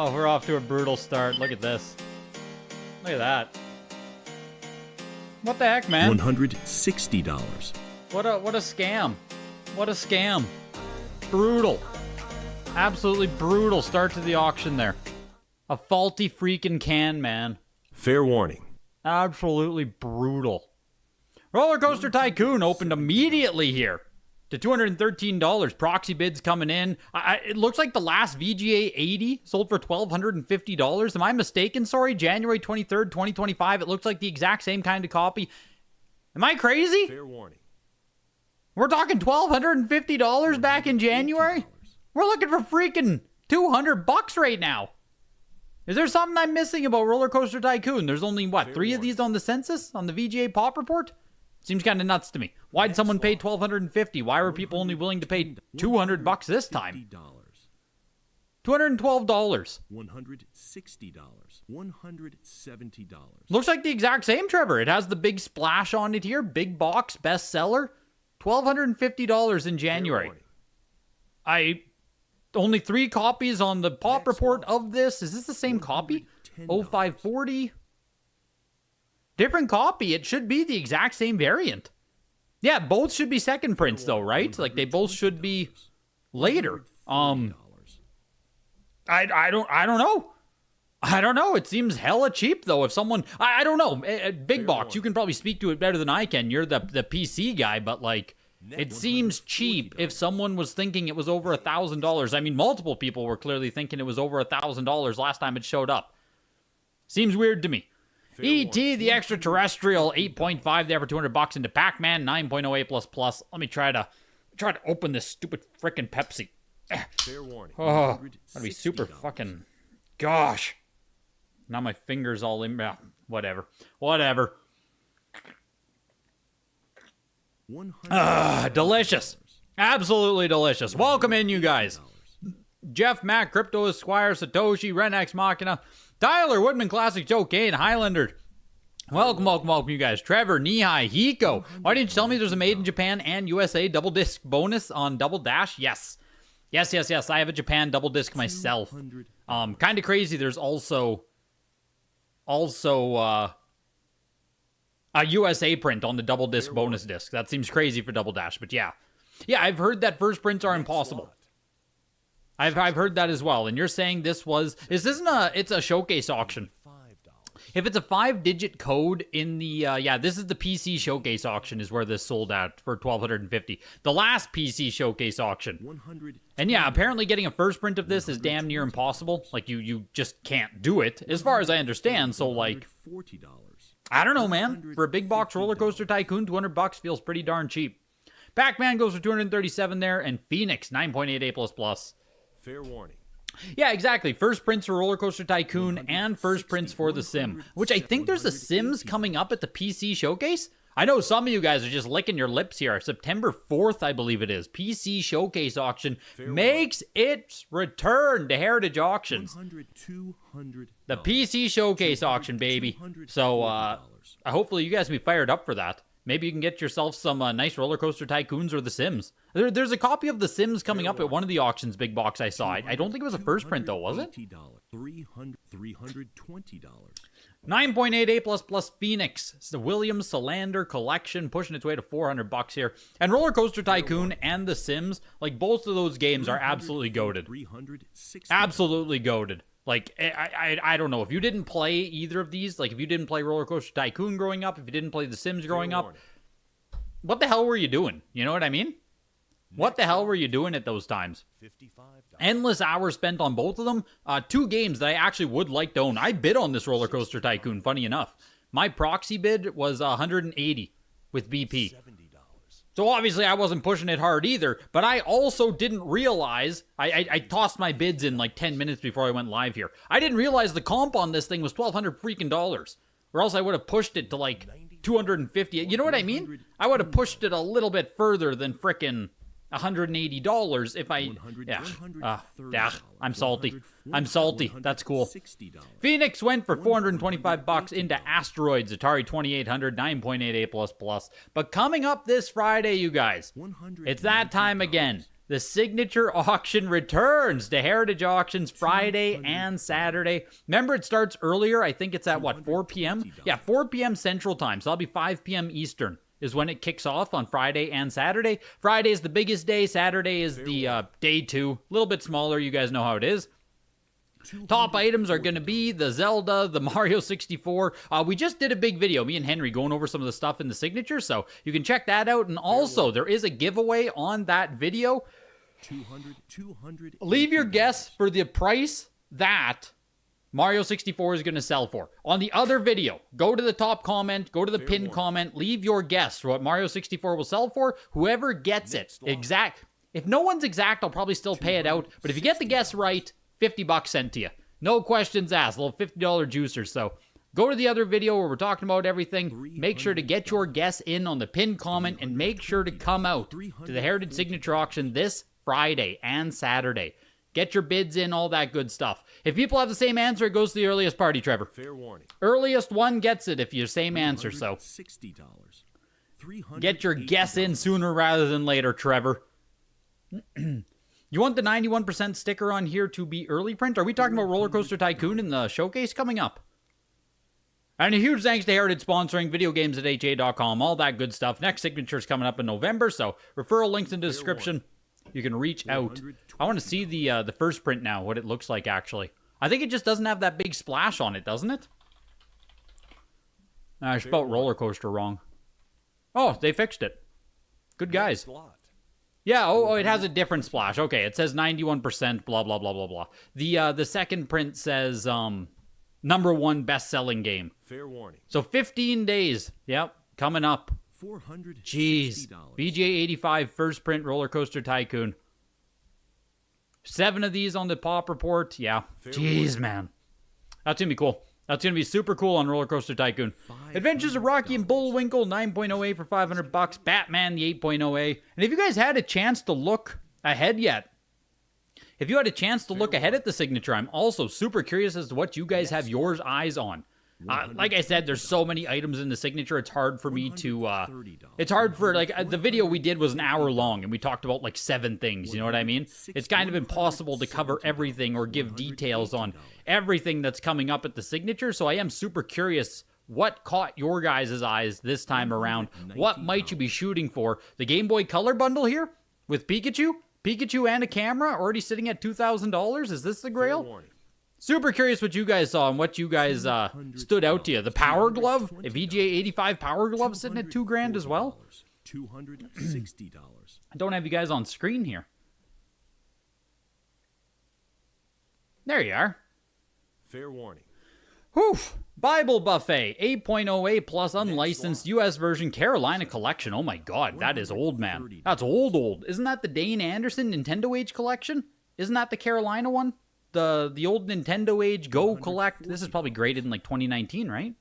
Oh, we're off to a brutal start. Look at this. Look at that. What the heck, man? $160. What a scam. What a scam. Brutal. Absolutely brutal start to the auction there. A faulty freaking can, man. Fair warning. Absolutely brutal. Roller Coaster Tycoon opened immediately here to $213. Proxy bids coming in. It looks like the last VGA 80 sold for $1,250. Am I mistaken? Sorry, January 23rd, 2025. It looks like the exact same kind of copy. Am I crazy? Fair warning. We're talking $1,250 back in January? We're looking for freaking $200 right now. Is there something I'm missing about Roller Coaster Tycoon? There's only, what, 3 of these on the census? On the VGA Pop Report? Seems kind of nuts to me. Why did someone pay $1,250? Why were people only willing to pay $200 this time? $212. $160. $170. Looks like the exact same, Trevor. It has the big splash on it here. Big box, bestseller. $1,250 in January. Only 3 copies on the Pop Report of this. Is this the same copy? 0540. Different copy. It should be the exact same variant. Yeah, both should be second prints though, right? Like they both should be later. I don't know. I don't know. It seems hella cheap though. If someone, I don't know. Big Box, you can probably speak to it better than I can. You're the PC guy, but like, it seems cheap if someone was thinking it was over $1,000. I mean, multiple people were clearly thinking it was over $1,000 last time it showed up. Seems weird to me. E.T. the Extraterrestrial, 8.5 there for $200 into Pac-Man, 9.08++. Let me try to open this stupid frickin' Pepsi. Fair warning. Oh, that'd be super fucking. Gosh. Now my fingers all in. Whatever. Delicious. Absolutely delicious. Welcome in, you guys. Jeff, Mac, Crypto Esquire, Satoshi, Renex Machina, Tyler, Woodman Classic, Joe Kane, Highlander. Welcome, you guys. Trevor, Nihai, Hiko. Why didn't you tell me there's a Made in Japan and USA double disc bonus on Double Dash? Yes. I have a Japan double disc myself. Kind of crazy. There's also a USA print on the double disc bonus disc. That seems crazy for Double Dash, but yeah, I've heard that first prints are impossible. I've heard that as well. And you're saying it's a showcase auction. If it's a 5-digit code in the, this is the PC showcase auction is where this sold at for $1,250. The last PC showcase auction. And yeah, apparently getting a first print of this is damn near impossible. Like, you just can't do it, as far as I understand. So, like, I don't know, man. For a big box Roller Coaster Tycoon, $200 feels pretty darn cheap. Pac-Man goes for $237 there, and Phoenix, 9.88++. Fair warning. Yeah, exactly. First prints for Roller Coaster Tycoon and first prints for The Sim, which I think there's a Sims coming up at the PC Showcase. I know some of you guys are just licking your lips here. September 4th, I believe it is. PC Showcase Auction makes its return to Heritage Auctions. The PC Showcase Auction, baby. So, hopefully you guys will be fired up for that. Maybe you can get yourself some nice Roller Coaster Tycoons or The Sims. There's a copy of The Sims coming up at one of the auctions, Big Box, I saw. I don't think it was a first print, though, was it? $320. 9.88++ Phoenix. It's the William Solander collection, pushing its way to $400 here. And Roller Coaster Tycoon and The Sims, like, both of those games are absolutely goated. Absolutely goated. Like, I don't know. If you didn't play either of these, like, if you didn't play Roller Coaster Tycoon growing up, if you didn't play The Sims growing up, what the hell were you doing? You know what I mean? What the hell were you doing at those times? Endless hours spent on both of them. 2 games that I actually would like to own. I bid on this Roller Coaster Tycoon, funny enough. My proxy bid was $180 with BP. So obviously I wasn't pushing it hard either, but I also didn't realize, I tossed my bids in like 10 minutes before I went live here. I didn't realize the comp on this thing was $1,200 freaking dollars, or else I would have pushed it to like $250. You know what I mean? I would have pushed it a little bit further than frickin' $180 if I, I'm salty. That's cool. Phoenix went for $425 into Asteroids, Atari 2800, 9.88++. But coming up this Friday, you guys, it's that time again. The signature auction returns to Heritage Auctions Friday and Saturday. Remember, it starts earlier. I think it's at, what, 4 p.m.? Yeah, 4 p.m. Central Time. So that'll be 5 p.m. Eastern is when it kicks off on Friday and Saturday. Friday is the biggest day. Saturday is the day 2. A little bit smaller. You guys know how it is. Top items are going to be the Zelda, the Mario 64. We just did a big video, me and Henry, going over some of the stuff in the signature, so you can check that out. And also, there is a giveaway on that video. 200. Leave your guess for the price that Mario 64 is going to sell for. On the other video, go to the top comment, go to the pinned comment, leave your guess for what Mario 64 will sell for. Whoever gets it exact. If no one's exact, I'll probably still pay it out. But if you get the guess right, $50 sent to you. No questions asked. A little $50 juicer. So go to the other video where we're talking about everything. Make sure to get your guess in on the pinned comment and make sure to come out to the Heritage Signature Auction this Friday and Saturday. Get your bids in, all that good stuff. If people have the same answer, it goes to the earliest party, Trevor. Fair warning. Earliest one gets it if you're same answer. So $60. get your guess in sooner rather than later, Trevor. You want the 91% sticker on here to be early print? Are we talking about Roller Coaster Tycoon in the showcase coming up? And a huge thanks to Heritage sponsoring videogames@ha.com, all that good stuff. Next signature is coming up in November, so referral links in the description. You can reach out. I want to see the first print now, what it looks like actually. I think it just doesn't have that big splash on it, doesn't it? I spelled roller coaster wrong. Oh, they fixed it. Good guys. Yeah, it has a different splash. Okay, it says 91%, blah, blah, blah, blah, blah. The second print says #1 best-selling game. Fair warning. So 15 days. Yep, coming up. $460. Jeez. BJ 85 first print Roller Coaster Tycoon. 7 of these on the pop report. Yeah. Jeez, man. That's going to be cool. That's going to be super cool on Roller Coaster Tycoon. Adventures of Rocky and Bullwinkle, 9.0A for $500. Batman, the 8.0A. And if you guys had a chance to look ahead yet, if you had a chance to look ahead at the signature, I'm also super curious as to what you guys have your eyes on. Like I said, there's so many items in the signature, it's hard for me to, it's hard for, the video we did was an hour long, and we talked about, 7 things, you know what I mean? It's kind of impossible to cover everything or give details on everything that's coming up at the signature, so I am super curious what caught your guys' eyes this time around. What might you be shooting for? The Game Boy Color bundle here with Pikachu? Pikachu and a camera already sitting at $2,000? Is this the grail? Super curious what you guys saw and what you guys stood out to you. The Power Glove? A VGA 85 Power Glove sitting at $2,000 as well? $260. I don't have you guys on screen here. There you are. Fair warning. Whew. Bible Buffet, 8.0A plus unlicensed U.S. version Carolina collection. Oh my god, that is old, man. That's old. Isn't that the Dane Anderson Nintendo Age collection? Isn't that the Carolina one? The old Nintendo Age Go Collect. This is probably graded in 2019, right?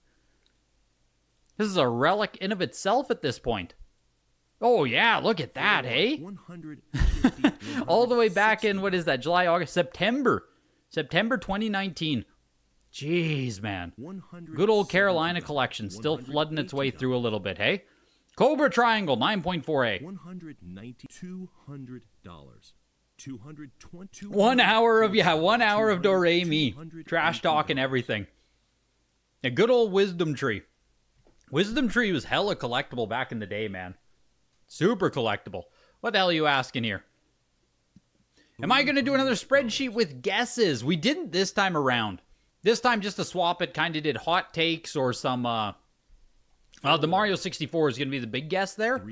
This is a relic in of itself at this point. Oh yeah, look at that, hey? All the way back in, what is that, July, August, September 2019. Jeez, man. Good old Carolina collection, still flooding its way through a little bit, hey? Cobra Triangle, 9.4A. $200. 220. 1 hour of Do-Re-Mi. Trash talk and everything. A good old Wisdom Tree. Wisdom Tree was hella collectible back in the day, man. Super collectible. What the hell are you asking here? Am I going to do another spreadsheet with guesses? We didn't this time around. This time, just to swap it, kind of did hot takes or some, the Mario 64 is going to be the big guess there.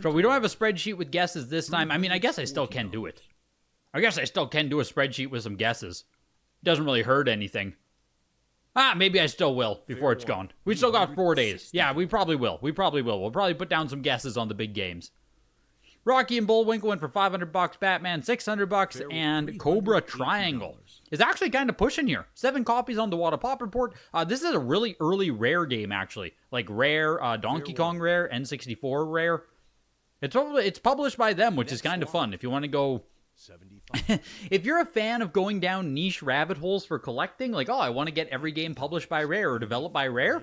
So we don't have a spreadsheet with guesses this time. I mean, I guess I still can do it. I guess I still can do a spreadsheet with some guesses. It doesn't really hurt anything. Maybe I still will before it's gone. We still got 4 days. Yeah, we probably will. We'll probably put down some guesses on the big games. Rocky and Bullwinkle went for $500, Batman $600, and Cobra Triangle is actually kind of pushing here. 7 copies on the Wada Pop Report. This is a really early Rare game, actually. Like Rare, Donkey Kong Rare, N64 Rare. It's published by them, which is kind of fun. If you want to go... if you're a fan of going down niche rabbit holes for collecting, I want to get every game published by Rare or developed by Rare,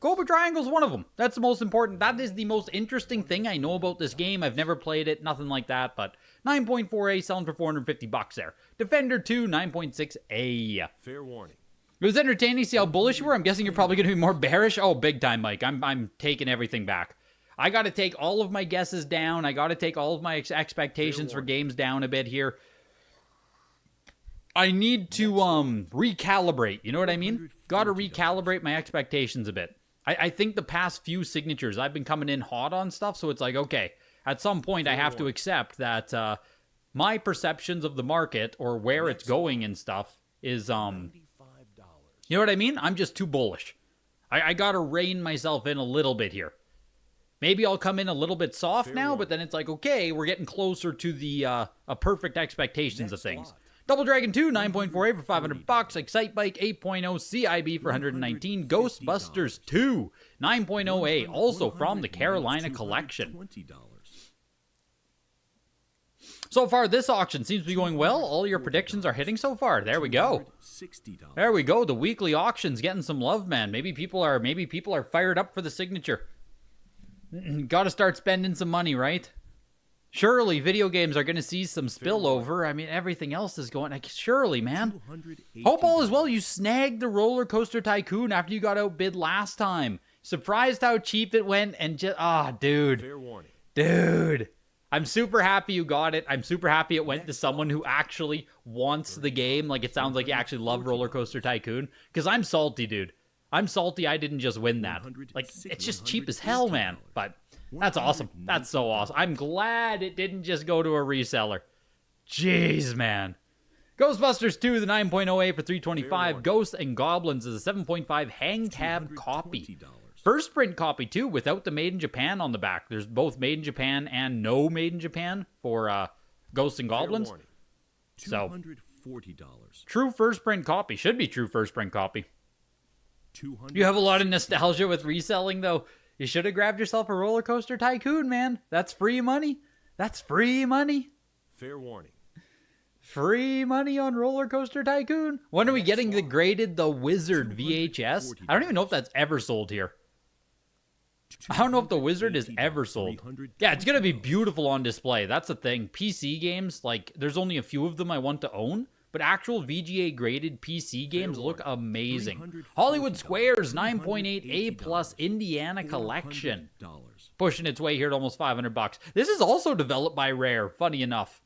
Cobra Triangle's one of them. That's the most important. That is the most interesting thing I know about this game. I've never played it, nothing like that, but 9.4A selling for $450 there. Defender 2, 9.6A. Fair warning. It was entertaining to see how bullish you were. I'm guessing you're probably going to be more bearish. Oh, big time, Mike. I'm taking everything back. I got to take all of my guesses down. I got to take all of my expectations for games down a bit here. I need to recalibrate. You know what I mean? Got to recalibrate my expectations a bit. I think the past few signatures, I've been coming in hot on stuff, so it's like, okay, at some point I have to accept that my perceptions of the market or where it's going and stuff is, you know what I mean? I'm just too bullish. I got to rein myself in a little bit here. Maybe I'll come in a little bit soft now, but then it's like, okay, we're getting closer to the perfect expectations of things. Double Dragon 2, 9.48 for $500. Excite Bike 8.0 CIB for 119. Ghostbusters 2, 9.0A, also from the Carolina Collection. So far, this auction seems to be going well. All your predictions are hitting so far. There we go. There we go. The weekly auction's getting some love, man. Maybe people are fired up for the signature. Got to start spending some money, right? Surely video games are going to see some spillover. I mean, everything else is going... Surely, man. Hope all is well. You snagged the Roller Coaster Tycoon after you got outbid last time. Surprised how cheap it went and just... Ah, dude. Dude. I'm super happy you got it. I'm super happy it went to someone who actually wants the game. Like, it sounds like you actually love Roller Coaster Tycoon. Because I'm salty, dude. I'm salty I didn't just win that. Like, it's just cheap as hell, man. But... that's awesome. That's so awesome. I'm glad it didn't just go to a reseller. Jeez, man. Ghostbusters 2, the 9.08 for $325. Ghosts and Goblins is a 7.5 hang tab copy. First print copy, too, without the Made in Japan on the back. There's both Made in Japan and no Made in Japan for Ghosts and Goblins. So, true first print copy. Should be true first print copy. You have a lot of nostalgia with reselling, though. You should have grabbed yourself a Roller Coaster Tycoon, man. That's free money. That's free money. Fair warning. Free money on Roller Coaster Tycoon. When are we getting the graded The Wizard VHS? I don't even know if that's ever sold here. I don't know if The Wizard is ever sold. Yeah, it's going to be beautiful on display. That's the thing. PC games, like, there's only a few of them I want to own. But actual VGA graded PC games look amazing. Hollywood Squares 9.8A plus Indiana Collection. Pushing its way here to almost $500. This is also developed by Rare, funny enough.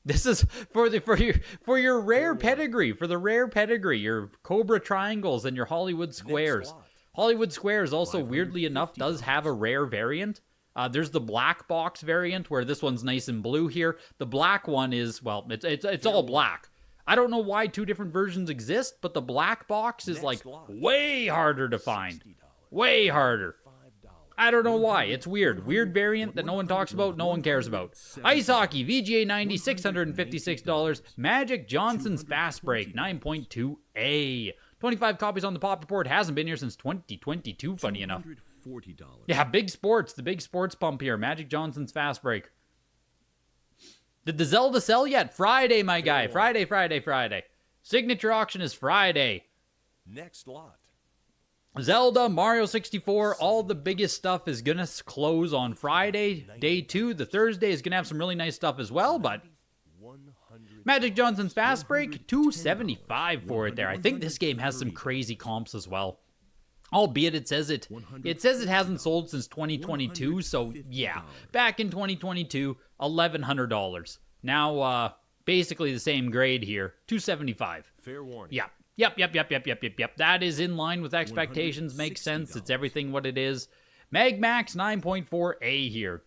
This is for your rare pedigree, for the rare pedigree, your Cobra Triangles and your Hollywood Squares. Hollywood Squares also, weirdly enough, does have a rare variant. There's the black box variant where this one's nice and blue here. The black one is, well, it's all black. I don't know why two different versions exist, but the black box is like way harder to find. Way harder. I don't know why. It's weird. Weird variant that no one talks about, no one cares about. Ice Hockey, VGA 90, $656. Magic Johnson's Fast Break, 9.2A. 25 copies on the Pop Report. Hasn't been here since 2022, funny enough. Yeah, big sports. The big sports pump here. Magic Johnson's Fast Break. Did the Zelda sell yet? Friday, my guy. Friday. Signature auction is Friday. Next lot. Zelda, Mario 64, all the biggest stuff is going to close on Friday, day 2. The Thursday is going to have some really nice stuff as well, but Magic Johnson's Fast Break, $275 for it there. I think this game has some crazy comps as well. Albeit it says it hasn't sold since 2022, so yeah. Back in 2022, $1,100. Now, basically the same grade here, $275. Fair warning. Yeah. Yep. That is in line with expectations. Makes sense. It's everything what it is. Magmax 9.4A here.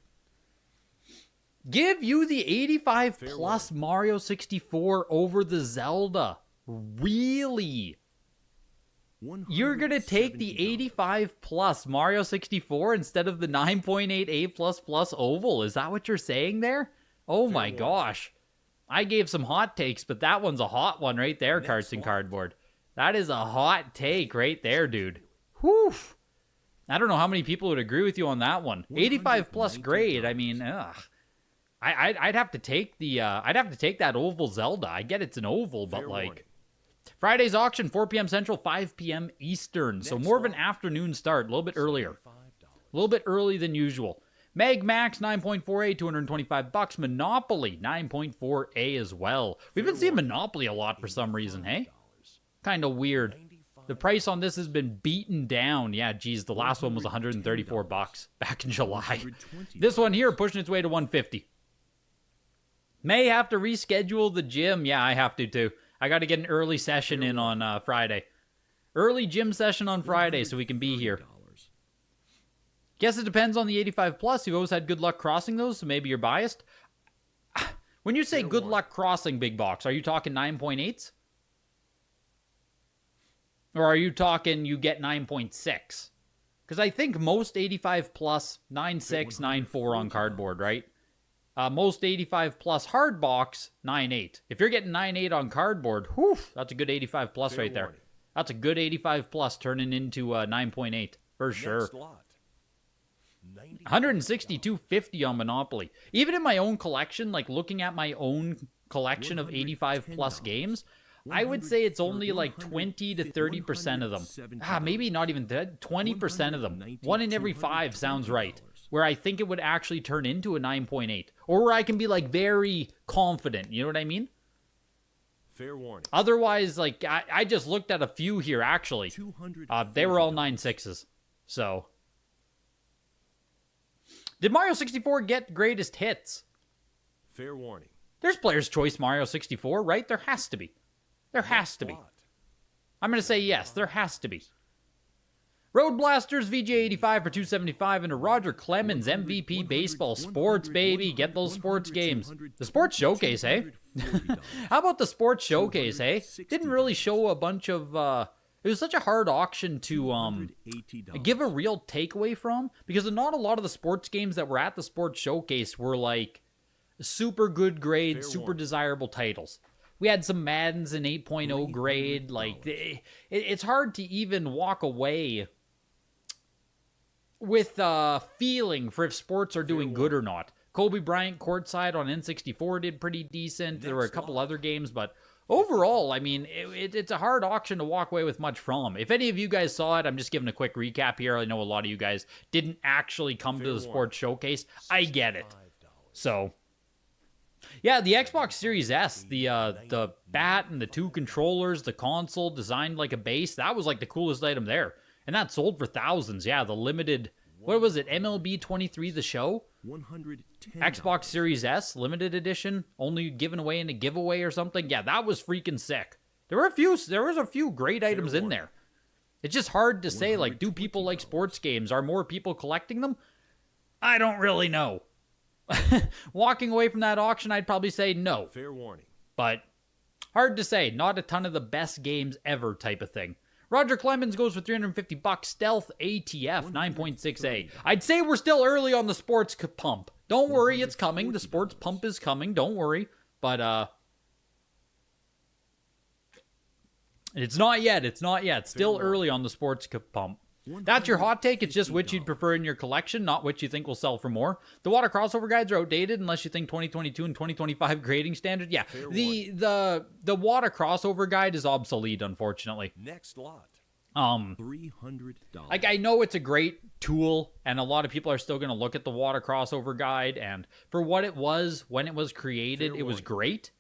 Give you the 85 plus Mario 64 over the Zelda. Really? You're going to take the 85 plus Mario 64 instead of the 9.8A plus oval. Is that what you're saying there? Oh my gosh. I gave some hot takes, but that one's a hot one right there, Cards and Cardboard. That is a hot take right there, dude. Whew. I don't know how many people would agree with you on that one. 85 plus grade. I mean, ugh. I'd have to take the I'd have to take that oval Zelda. I get it's an oval, but like Friday's auction, 4 p.m. Central, 5 p.m. Eastern. So more of an afternoon start, a little bit earlier. A little bit early than usual. Mag Max 9.4A, $225. Monopoly 9.4A as well. We've been seeing Monopoly a lot for some reason, hey? Kind of weird. The price on this has been beaten down. Yeah, geez, the last one was $134 back in July. This one here pushing its way to $150. May have to reschedule the gym. Yeah, I have to too. I got to get an early session in on Friday. Early gym session on Friday so we can be here. Guess it depends on the 85 plus. You've always had good luck crossing those, so maybe you're biased. When you say good luck crossing big box, are you talking 9.8s? Or are you talking you get 9.6? Because I think most 85 plus 9.6, 9.4 on cardboard, right? Most 85 plus hard box 9.8. If you're getting 9.8 on cardboard, whew, that's a good 85 plus right there. That's a good 85 plus turning into 9.8 for sure. 162.50 on Monopoly. Even in my own collection, like looking at my own collection of 85 plus games, I would say it's only like 20 to 30% of them. Maybe not even that. 20% of them. 1 in every 5 sounds right. Where I think it would actually turn into a 9.8. Or where I can be like very confident. You know what I mean? Fair warning. Otherwise, like I just looked at a few here actually. They were all 9.6s. So. Did Mario 64 get greatest hits? Fair warning. There's Player's Choice Mario 64, right? There has to be. There has to be. I'm going to say yes, there has to be. Road Blasters VJ85 for $275 and a Roger Clemens MVP Baseball Sports, baby. Get those sports games. The Sports Showcase, eh? How about the Sports Showcase, eh? Didn't really show a bunch of... It was such a hard auction to give a real takeaway from, because not a lot of the sports games that were at the Sports Showcase were like super good grade, super desirable titles. We had some Maddens in 8.0 grade. Like it's hard to even walk away with a feeling for if sports are doing good or not. Kobe Bryant courtside on N64 did pretty decent. There were a couple other games, but overall, I mean, it's a hard auction to walk away with much from. If any of you guys saw it, I'm just giving a quick recap here. I know a lot of you guys didn't actually come to the Sports Showcase. I get it. So, yeah, the Xbox Series S, the bat and the 2 controllers, the console designed like a base, that was like the coolest item there. And that sold for thousands. Yeah, the limited, what was it, MLB 23 the show? Xbox Series S limited edition, only given away in a giveaway or something. Yeah, that was freaking sick. There was a few great items in there. It's just hard to say, like, do people like sports games? Are more people collecting them? I don't really know. Walking away from that auction, I'd probably say no. Fair warning. But hard to say. Not a ton of the best games ever type of thing. Roger Clemens goes for $350. Stealth ATF 9.6A. I'd say we're still early on the sports pump. Don't worry, it's coming. The sports pump is coming. Don't worry. But it's not yet. It's not yet. Still early on the sports pump. That's your hot take. It's just which you'd prefer in your collection, not which you think will sell for more. The water crossover guides are outdated unless you think 2022 and 2025 grading standard. Yeah, the water crossover guide is obsolete, unfortunately. Next lot. $300. Like, I know it's a great tool, and a lot of people are still going to look at the water crossover guide, and for what it was when it was created, it was great.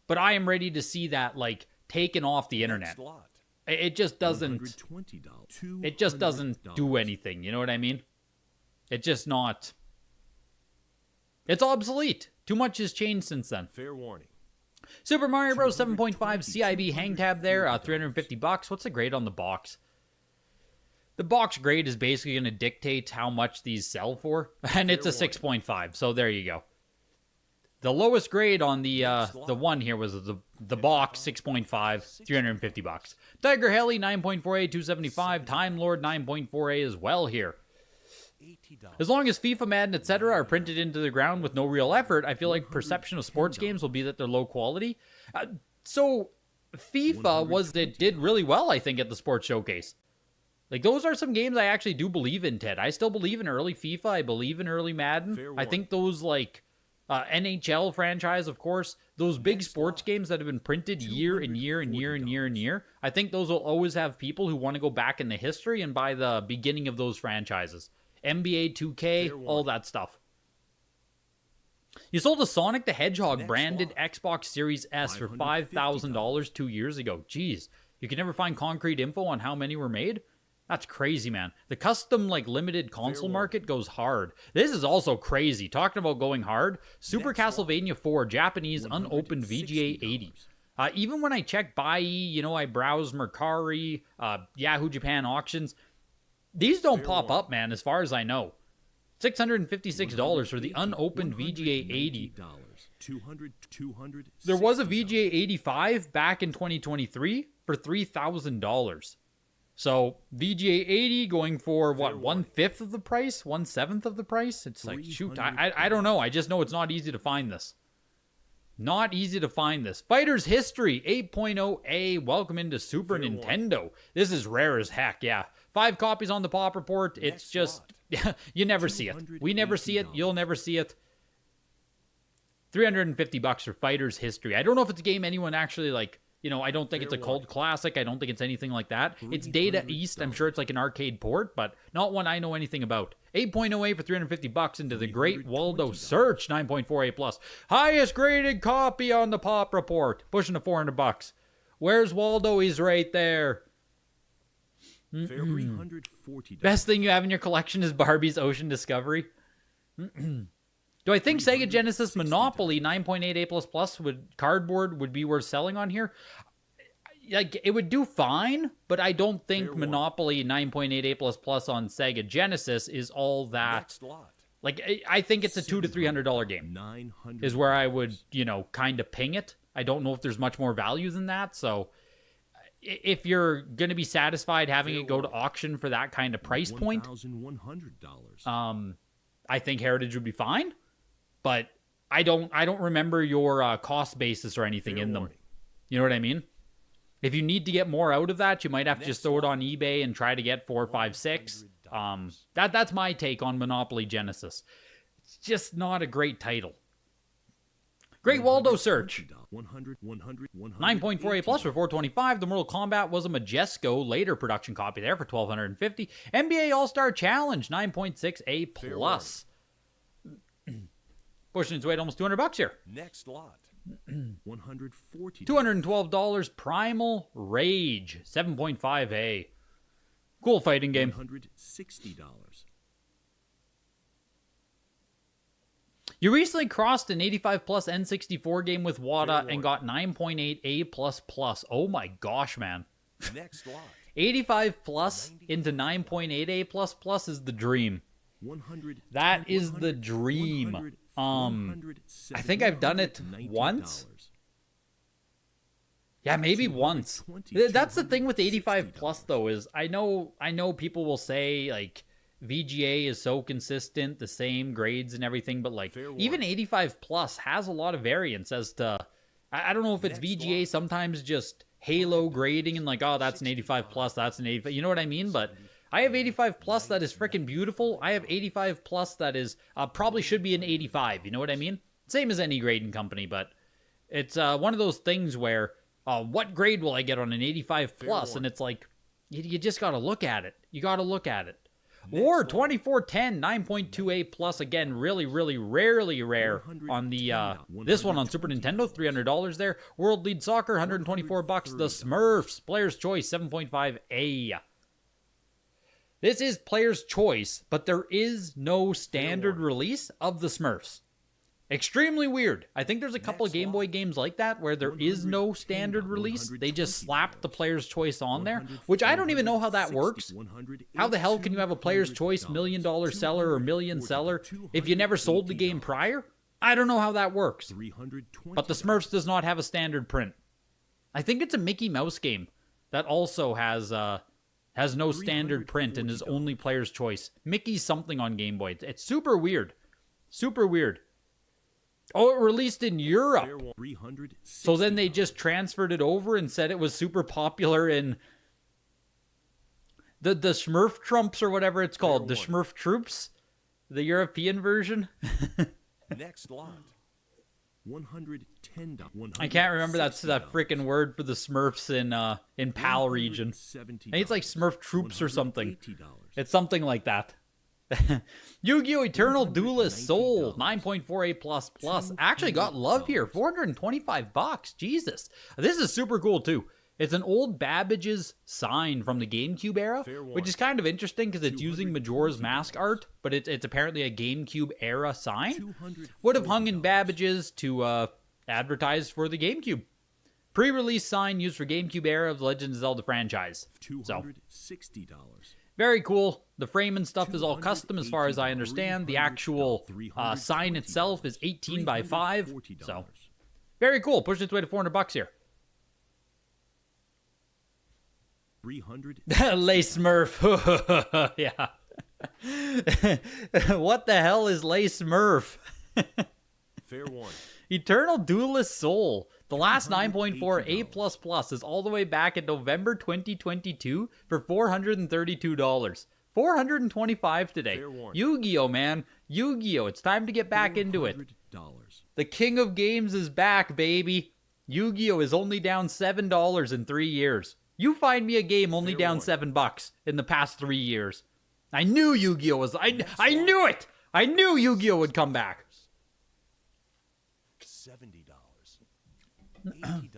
But I am ready to see that, like, taken off the internet. It just doesn't. It just doesn't do anything. You know what I mean? It's just not. It's obsolete. Too much has changed since then. Fair warning. Super Mario Bros. 7.5 CIB hang tab there. $350. What's the grade on the box? The box grade is basically going to dictate how much these sell for, and it's a 6.5. So there you go. The lowest grade on the one here was the box, 6.5, $350. Tiger Heli, 9.4A, $275. Time Lord, 9.4A as well here. As long as FIFA, Madden, etc. are printed into the ground with no real effort, I feel like perception of sports games will be that they're low quality. So FIFA did really well, I think, at the Sports Showcase. Like, those are some games I actually do believe in, Ted. I still believe in early FIFA. I believe in early Madden. I think those, like... NHL franchise, of course. Those big Next sports lot. games that have been printed year and year and year and year and year. I think those will always have people who want to go back in the history and buy the beginning of those franchises. NBA 2K, Fair all warning. that stuff. You sold a Sonic the Hedgehog Next branded lot. Xbox Series S for $550. $5,000 2 years ago. Jeez. You can never find concrete info on how many were made? That's crazy, man. The custom, limited console warning. market goes hard. This is also crazy. Talking about going hard, Super Next lot. Castlevania 4 Japanese unopened VGA 80. Even when I check Buy, I browse Mercari, Yahoo Japan auctions, these don't Fair pop warning. up, man, as far as I know. $656 for the unopened VGA 80. There was a VGA 85 back in 2023 for $3,000. So VGA 80 going for what, Fair warning. 1/5 of the price, 1/7 of the price? It's like, shoot, I don't know. I just know it's not easy to find this. Not easy to find this. Fighter's History 8.0A. Welcome into Super Fair Nintendo. This is rare as heck, yeah. 5 copies on the Pop Report. It's Next just, you never see it. We never see it. You'll never see it. $350 for Fighter's History. I don't know if it's a game anyone actually I don't think it's a Fair cult classic. I don't think it's anything like that. It's Data East. I'm sure it's like an arcade port, but not one I know anything about. 8.08 for $350 into the Great Waldo Search 9.48 plus. Highest graded copy on the Pop Report. Pushing to $400. Where's Waldo? He's right there. Fair $340. Best thing you have in your collection is Barbie's Ocean Discovery. Do I think Sega Genesis Monopoly 9.88 would cardboard would be worth selling on here? It would do fine, but I don't think Fair one. Monopoly 9.88 on Sega Genesis is all that. Next lot. I think it's a $200 to $300 game. 900 Is where I would kind of ping it. I don't know if there's much more value than that. So if you're gonna be satisfied having it go to auction for that kind of price point, $1,100. I think Heritage would be fine. But I don't remember your cost basis or anything Fair in them. warning. You know what I mean? If you need to get more out of that, you might have to just throw it on eBay and try to get 4, 5, 6. That's my take on Monopoly Genesis. It's just not a great title. Great Waldo Search 9.48 plus for $425. The Mortal Kombat was a Majesco later production copy there for $1,250. NBA All-Star Challenge 9.6A plus. Pushing its way to almost $200 here. Next lot. $140. $212 Primal Rage 7.5A. Cool fighting game. $160. You recently crossed an 85 plus N64 game with WADA and got 9.8A plus plus. Oh my gosh, man. Next lot. 85 plus into 9.8A plus plus is the dream. 100. That is the dream. I think I've done it once. Yeah, maybe once. That's the thing with 85 plus though, is I know people will say VGA is so consistent, the same grades and everything, but even 85 plus has a lot of variance as to, I don't know if it's VGA sometimes just Halo grading and that's an 85 plus, that's an 85, you know what I mean? But I have 85 plus that is freaking beautiful. I have 85 plus that is probably should be an 85. You know what I mean? Same as any grading company, but it's one of those things where what grade will I get on an 85 plus? And it's you just got to look at it. You got to look at it. Or 2410 9.2A plus, again, really, really rarely rare on the this one on Super Nintendo, $300 there. World Lead Soccer, $124. The Smurfs, Player's Choice, 7.5A. This is Player's Choice, but there is no standard release of the Smurfs. Extremely weird. I think there's a couple of Game Boy games like that where there is no standard release. They just slap the Player's Choice on there, which I don't even know how that works. How the hell can you have a Player's Choice $1 million seller or million seller if you never sold the game prior? I don't know how that works. But the Smurfs does not have a standard print. I think it's a Mickey Mouse game that also has no standard print and is only Player's Choice. Mickey's something on Game Boy. It's super weird. Super weird. Oh, it released in Europe. So then they just transferred it over and said it was super popular in the Smurf Trumps or whatever it's called. The Smurf Troops. The European version. Next lot. $110. I can't remember that freaking word for the Smurfs in PAL region. I think it's like Smurf Troops or something. It's something like that. Yu-Gi-Oh! Eternal Duelist Soul 9.48++. Actually got love here. $425. Jesus. This is super cool too. It's an old Babbage's sign from the GameCube era, which is kind of interesting because it's using Majora's Mask art, but it's apparently a GameCube era sign. Would have hung in Babbage's to advertise for the GameCube. Pre-release sign used for GameCube era of the Legend of Zelda franchise. So, very cool. The frame and stuff is all custom as far as I understand. The actual sign itself is 18 by 5. So, very cool. Pushing its way to $400 here. Lay Smurf. Yeah. What the hell is Lay Smurf? Fair warning. Eternal Duelist Soul. The last 9.4 A++ is all the way back in November 2022 for $432. $425 today. Yu-Gi-Oh, man. Yu-Gi-Oh. It's time to get back into it. The king of games is back, baby. Yu-Gi-Oh is only down $7 in 3 years. You find me a game only down $7 in the past 3 years. I knew Yu-Gi-Oh was... I knew it! I knew Yu-Gi-Oh would come back. $70. $80.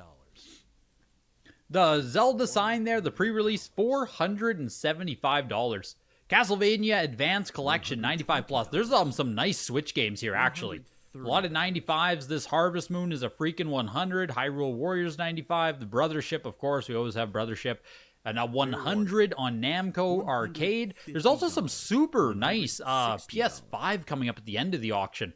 The Zelda sign there, the pre-release, $475. Castlevania Advance Collection, 95+. There's some nice Switch games here, actually. A lot of 95s. This Harvest Moon is a freaking 100. Hyrule Warriors 95. The Brothership, of course. We always have Brothership. And a 100 on Namco Arcade. There's also some super nice PS5 coming up at the end of the auction.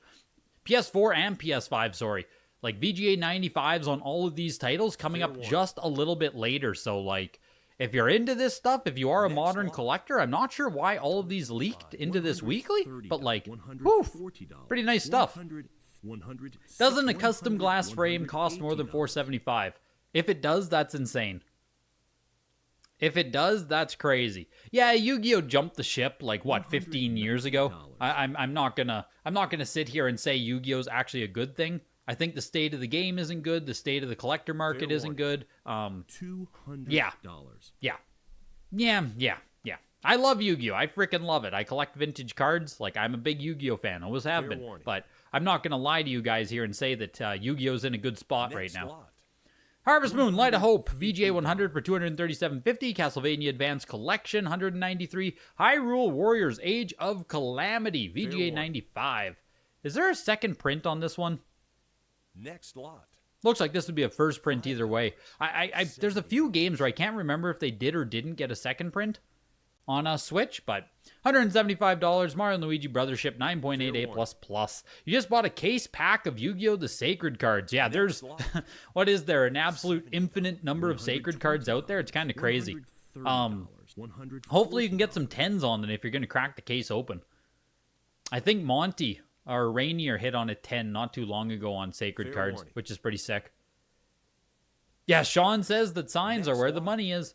PS4 and PS5, sorry. Like VGA 95s on all of these titles coming up just a little bit later. So, like, if you're into this stuff, if you are a modern collector, I'm not sure why all of these leaked into this weekly, but like, whew, pretty nice stuff. Doesn't a custom glass frame cost more than $475? If it does, that's insane. If it does, that's crazy. Yeah, Yu-Gi-Oh jumped the ship like what, 15 years ago. I'm not gonna sit here and say Yu-Gi-Oh's actually a good thing. I think the state of the game isn't good. The state of the collector market isn't good. $200. Yeah. I love Yu-Gi-Oh! I freaking love it. I collect vintage cards. Like, I'm a big Yu-Gi-Oh fan. Always have been. But I'm not going to lie to you guys here and say that Yu-Gi-Oh's in a good spot right now. Harvest Moon, Light of Hope, VGA 100 for $237.50. Castlevania Advance Collection, $193. Hyrule Warriors, Age of Calamity, VGA 95. Is there a second print on this one? Next lot. Looks like this would be a first print either way. There's a few games where I can't remember if they did or didn't get a second print on a Switch, but $175. Mario & Luigi Brothership 9.88++. You just bought a case pack of Yu-Gi-Oh! The Sacred cards. Yeah, there's, what is there, an absolute infinite number of Sacred cards out there? It's kind of crazy. Hopefully you can get some 10s on them if you're going to crack the case open. I think Monty or Rainier hit on a 10 not too long ago on Sacred cards, which is pretty sick. Yeah, Sean says that signs are where the money is.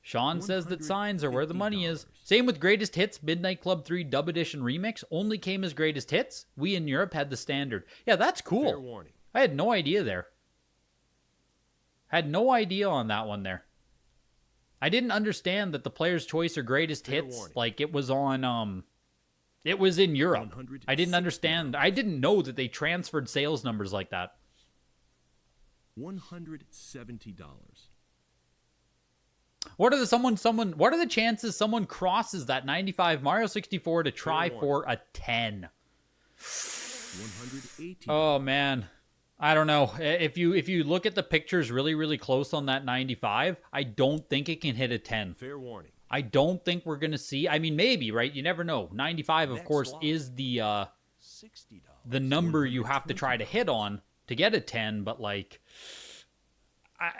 Sean says that signs are where the money is. Same with Greatest Hits. Midnight Club 3 Dub Edition Remix only came as Greatest Hits. We in Europe had the standard. Yeah, that's cool. I had no idea there. Had no idea on that one there. I didn't understand that the Player's Choice or Greatest Hits, like it was on, it was in Europe. I didn't understand. I didn't know that they transferred sales numbers like that. $170. What are the chances someone crosses that 95 Mario 64 to try for a 10? $180. Oh man. I don't know. If you look at the pictures really, really close on that 95, I don't think it can hit a 10. Fair warning. I don't think we're going to see. I mean, maybe, right? You never know. 95, of course, is the number you have to try to hit on to get a 10, but like,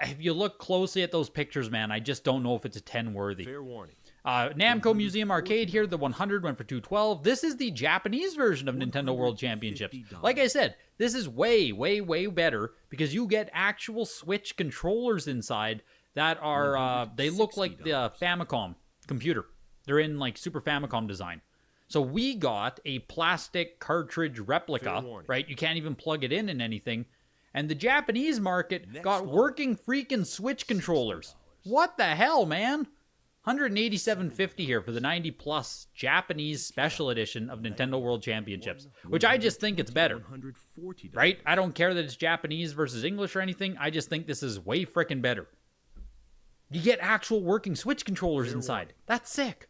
if you look closely at those pictures, man, I just don't know if it's a 10 worthy. Fair warning. Namco Museum Arcade here, the 100 went for $212. This is the Japanese version of Nintendo World Championships. Like I said, this is way, way, way better because you get actual Switch controllers inside that are, they look like the Famicom computer. They're in like Super Famicom design. So we got a plastic cartridge replica, right? You can't even plug it in anything. And the Japanese market got working freaking Switch controllers. What the hell, man? $187.50 here for the 90 plus Japanese special edition of Nintendo World Championships, which I just think it's better, right? I don't care that it's Japanese versus English or anything. I just think this is way frickin' better. You get actual working Switch controllers inside. That's sick.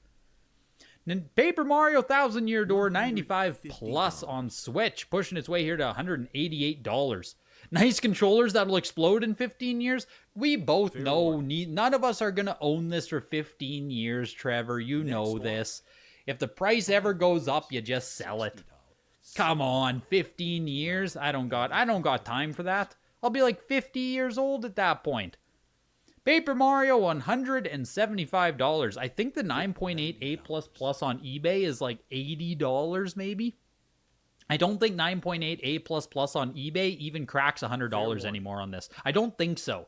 Paper Mario Thousand Year Door 95 plus on Switch, pushing its way here to $188. Nice controllers that'll explode in 15 years. We both know none of us are going to own this for 15 years, Trevor. You know this. If the price ever goes up, you just sell it. Come on, 15 years? I don't got time for that. I'll be like 50 years old at that point. Paper Mario, $175. I think the 9.8 A++ on eBay is like $80 maybe. I don't think 9.8 A++ on eBay even cracks $100 anymore on this. I don't think so.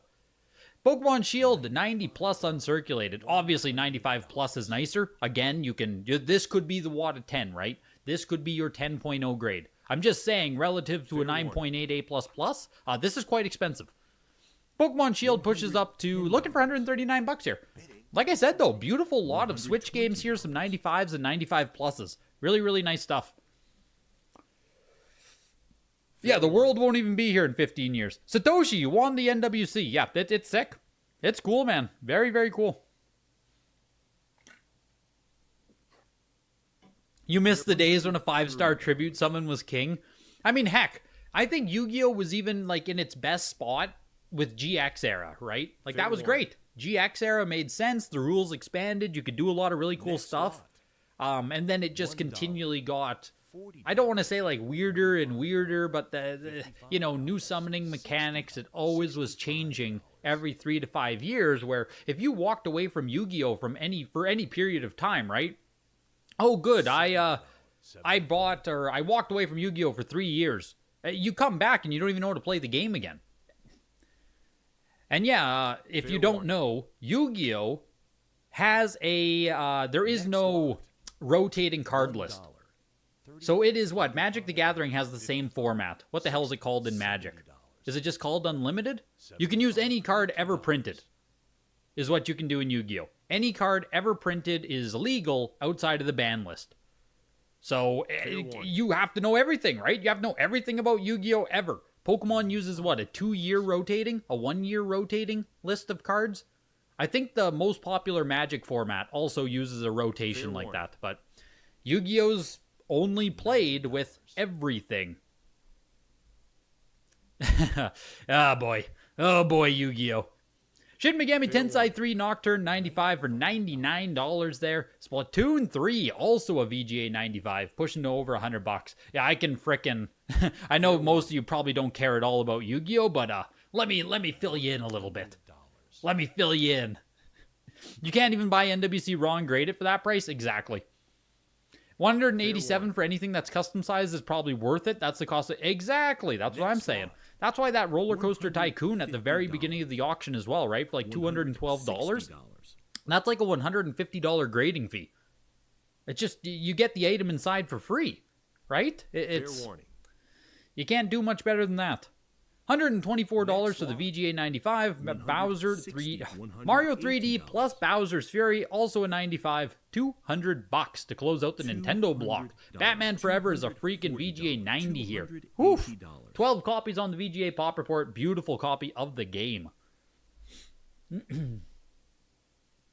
Pokemon Shield, 90 plus uncirculated. Obviously 95 plus is nicer. Again, this could be the WAD of 10, right? This could be your 10.0 grade. I'm just saying, relative to a 9.8 A++, this is quite expensive. Pokemon Shield pushes up to, looking for $139 here. Like I said though, beautiful lot of Switch games here, some 95s and 95 pluses. Really, really nice stuff. Yeah, the world won't even be here in 15 years. Satoshi, you won the NWC. Yeah, it's sick. It's cool, man. Very, very cool. You missed the days when a 5-star tribute summon was king. I mean, heck, I think Yu-Gi-Oh! Was even like in its best spot with GX era, right? Like that was great. GX era made sense. The rules expanded. You could do a lot of really cool stuff. And then it just continually got... I don't want to say like weirder and weirder, but the new summoning mechanics, it always was changing every 3 to 5 years, where if you walked away from Yu-Gi-Oh! For any period of time, right? Oh, good. I walked away from Yu-Gi-Oh! For 3 years. You come back and you don't even know how to play the game again. And yeah, if you don't know, Yu-Gi-Oh! Has there is no rotating card list. So it is what? Magic the Gathering has the same format. What the hell is it called in Magic? Is it just called Unlimited? You can use any card ever printed, is what you can do in Yu-Gi-Oh! Any card ever printed is legal outside of the ban list. So you have to know everything, right? You have to know everything about Yu-Gi-Oh! Ever. Pokemon uses what? A 2-year rotating? A 1-year rotating list of cards? I think the most popular Magic format also uses a rotation like that. But Yu-Gi-Oh's only played with everything. Oh boy, Yu-Gi-Oh! Shin Megami Tensei 3 Nocturne 95 for $99 there. Splatoon 3 also a VGA 95, pushing to over $100. Yeah, I can frickin' I know most of you probably don't care at all about Yu-Gi-Oh, but let me fill you in a little bit. Let me fill you in. You can't even buy NWC raw and grade it for that price? Exactly. 187 for anything that's custom sized is probably worth it. That's the cost of... Exactly. That's what I'm saying. That's why that Roller Coaster Tycoon at the very beginning of the auction as well, right? For like $212. That's like a $150 grading fee. It's just, you get the item inside for free, right? It's... You can't do much better than that. $124 for the VGA 95, Mario 3D plus Bowser's Fury, also a 95, $200 to close out the Nintendo block. Batman Forever is a freaking VGA 90 here. Oof. 12 copies on the VGA Pop Report, beautiful copy of the game.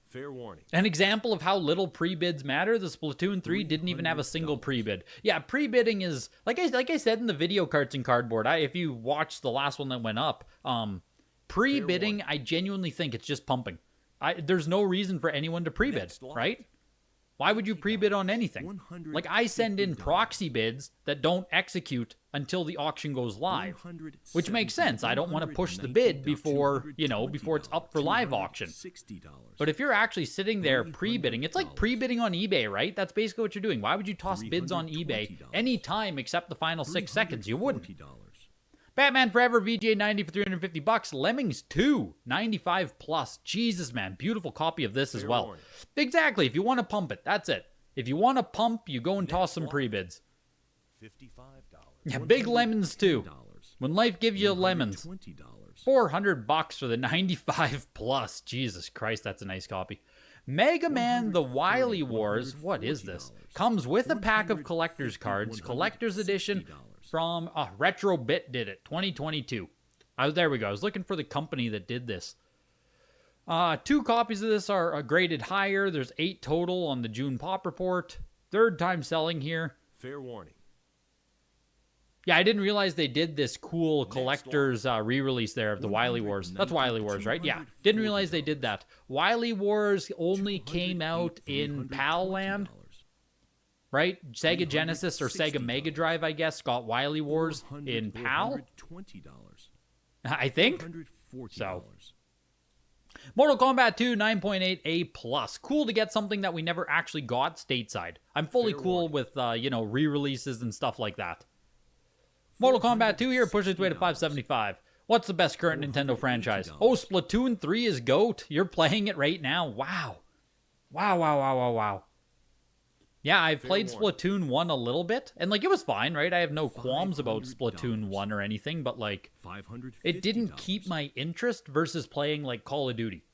Fair warning. An example of how little pre-bids matter, the Splatoon 3 didn't even have a single pre-bid. Yeah, pre-bidding is, like I said in the video carts and cardboard, if you watched the last one that went up, pre-bidding, I genuinely think it's just pumping. There's no reason for anyone to pre-bid, right? Why would you pre-bid on anything? Like, I send in proxy bids that don't execute until the auction goes live, which makes sense. I don't want to push the bid before it's up for live auction. But if you're actually sitting there pre-bidding, it's like pre-bidding on eBay, right? That's basically what you're doing. Why would you toss bids on eBay anytime except the final 6 seconds? You wouldn't. Batman Forever VGA 90 for $350. Lemmings 2 95 plus. Jesus, man, beautiful copy of this as well. Exactly. If you want to pump it, that's it. If you want to pump, you go and toss some pre-bids. $55. Yeah, big lemons too. When life gives you lemons. $400 for the 95 plus. Jesus Christ, that's a nice copy. Mega Man The Wily Wars. What is this? Comes with a pack of collector's cards. Collector's edition from Retrobit did it. 2022. There we go. I was looking for the company that did this. 2 copies of this are graded higher. There's 8 total on the June Pop Report. 3rd time selling here. Fair warning. Yeah, I didn't realize they did this cool collector's re-release there of the Wily Wars. That's Wily Wars, right? Yeah. Didn't realize they did that. Wily Wars only came out in PAL Land, right? Sega Genesis or Sega Mega Drive, I guess, got Wily Wars in PAL. I think. So. Mortal Kombat 2 9.8 A+. Cool to get something that we never actually got stateside. I'm fully cool with, re-releases and stuff like that. Mortal Kombat 2 here, pushes its way to $575. What's the best current Nintendo franchise? Oh, Splatoon 3 is GOAT. You're playing it right now. Wow. Wow. Yeah, I've played Splatoon 1 a little bit, and, it was fine, right? I have no qualms about Splatoon 1 or anything, but, it didn't keep my interest versus playing, Call of Duty.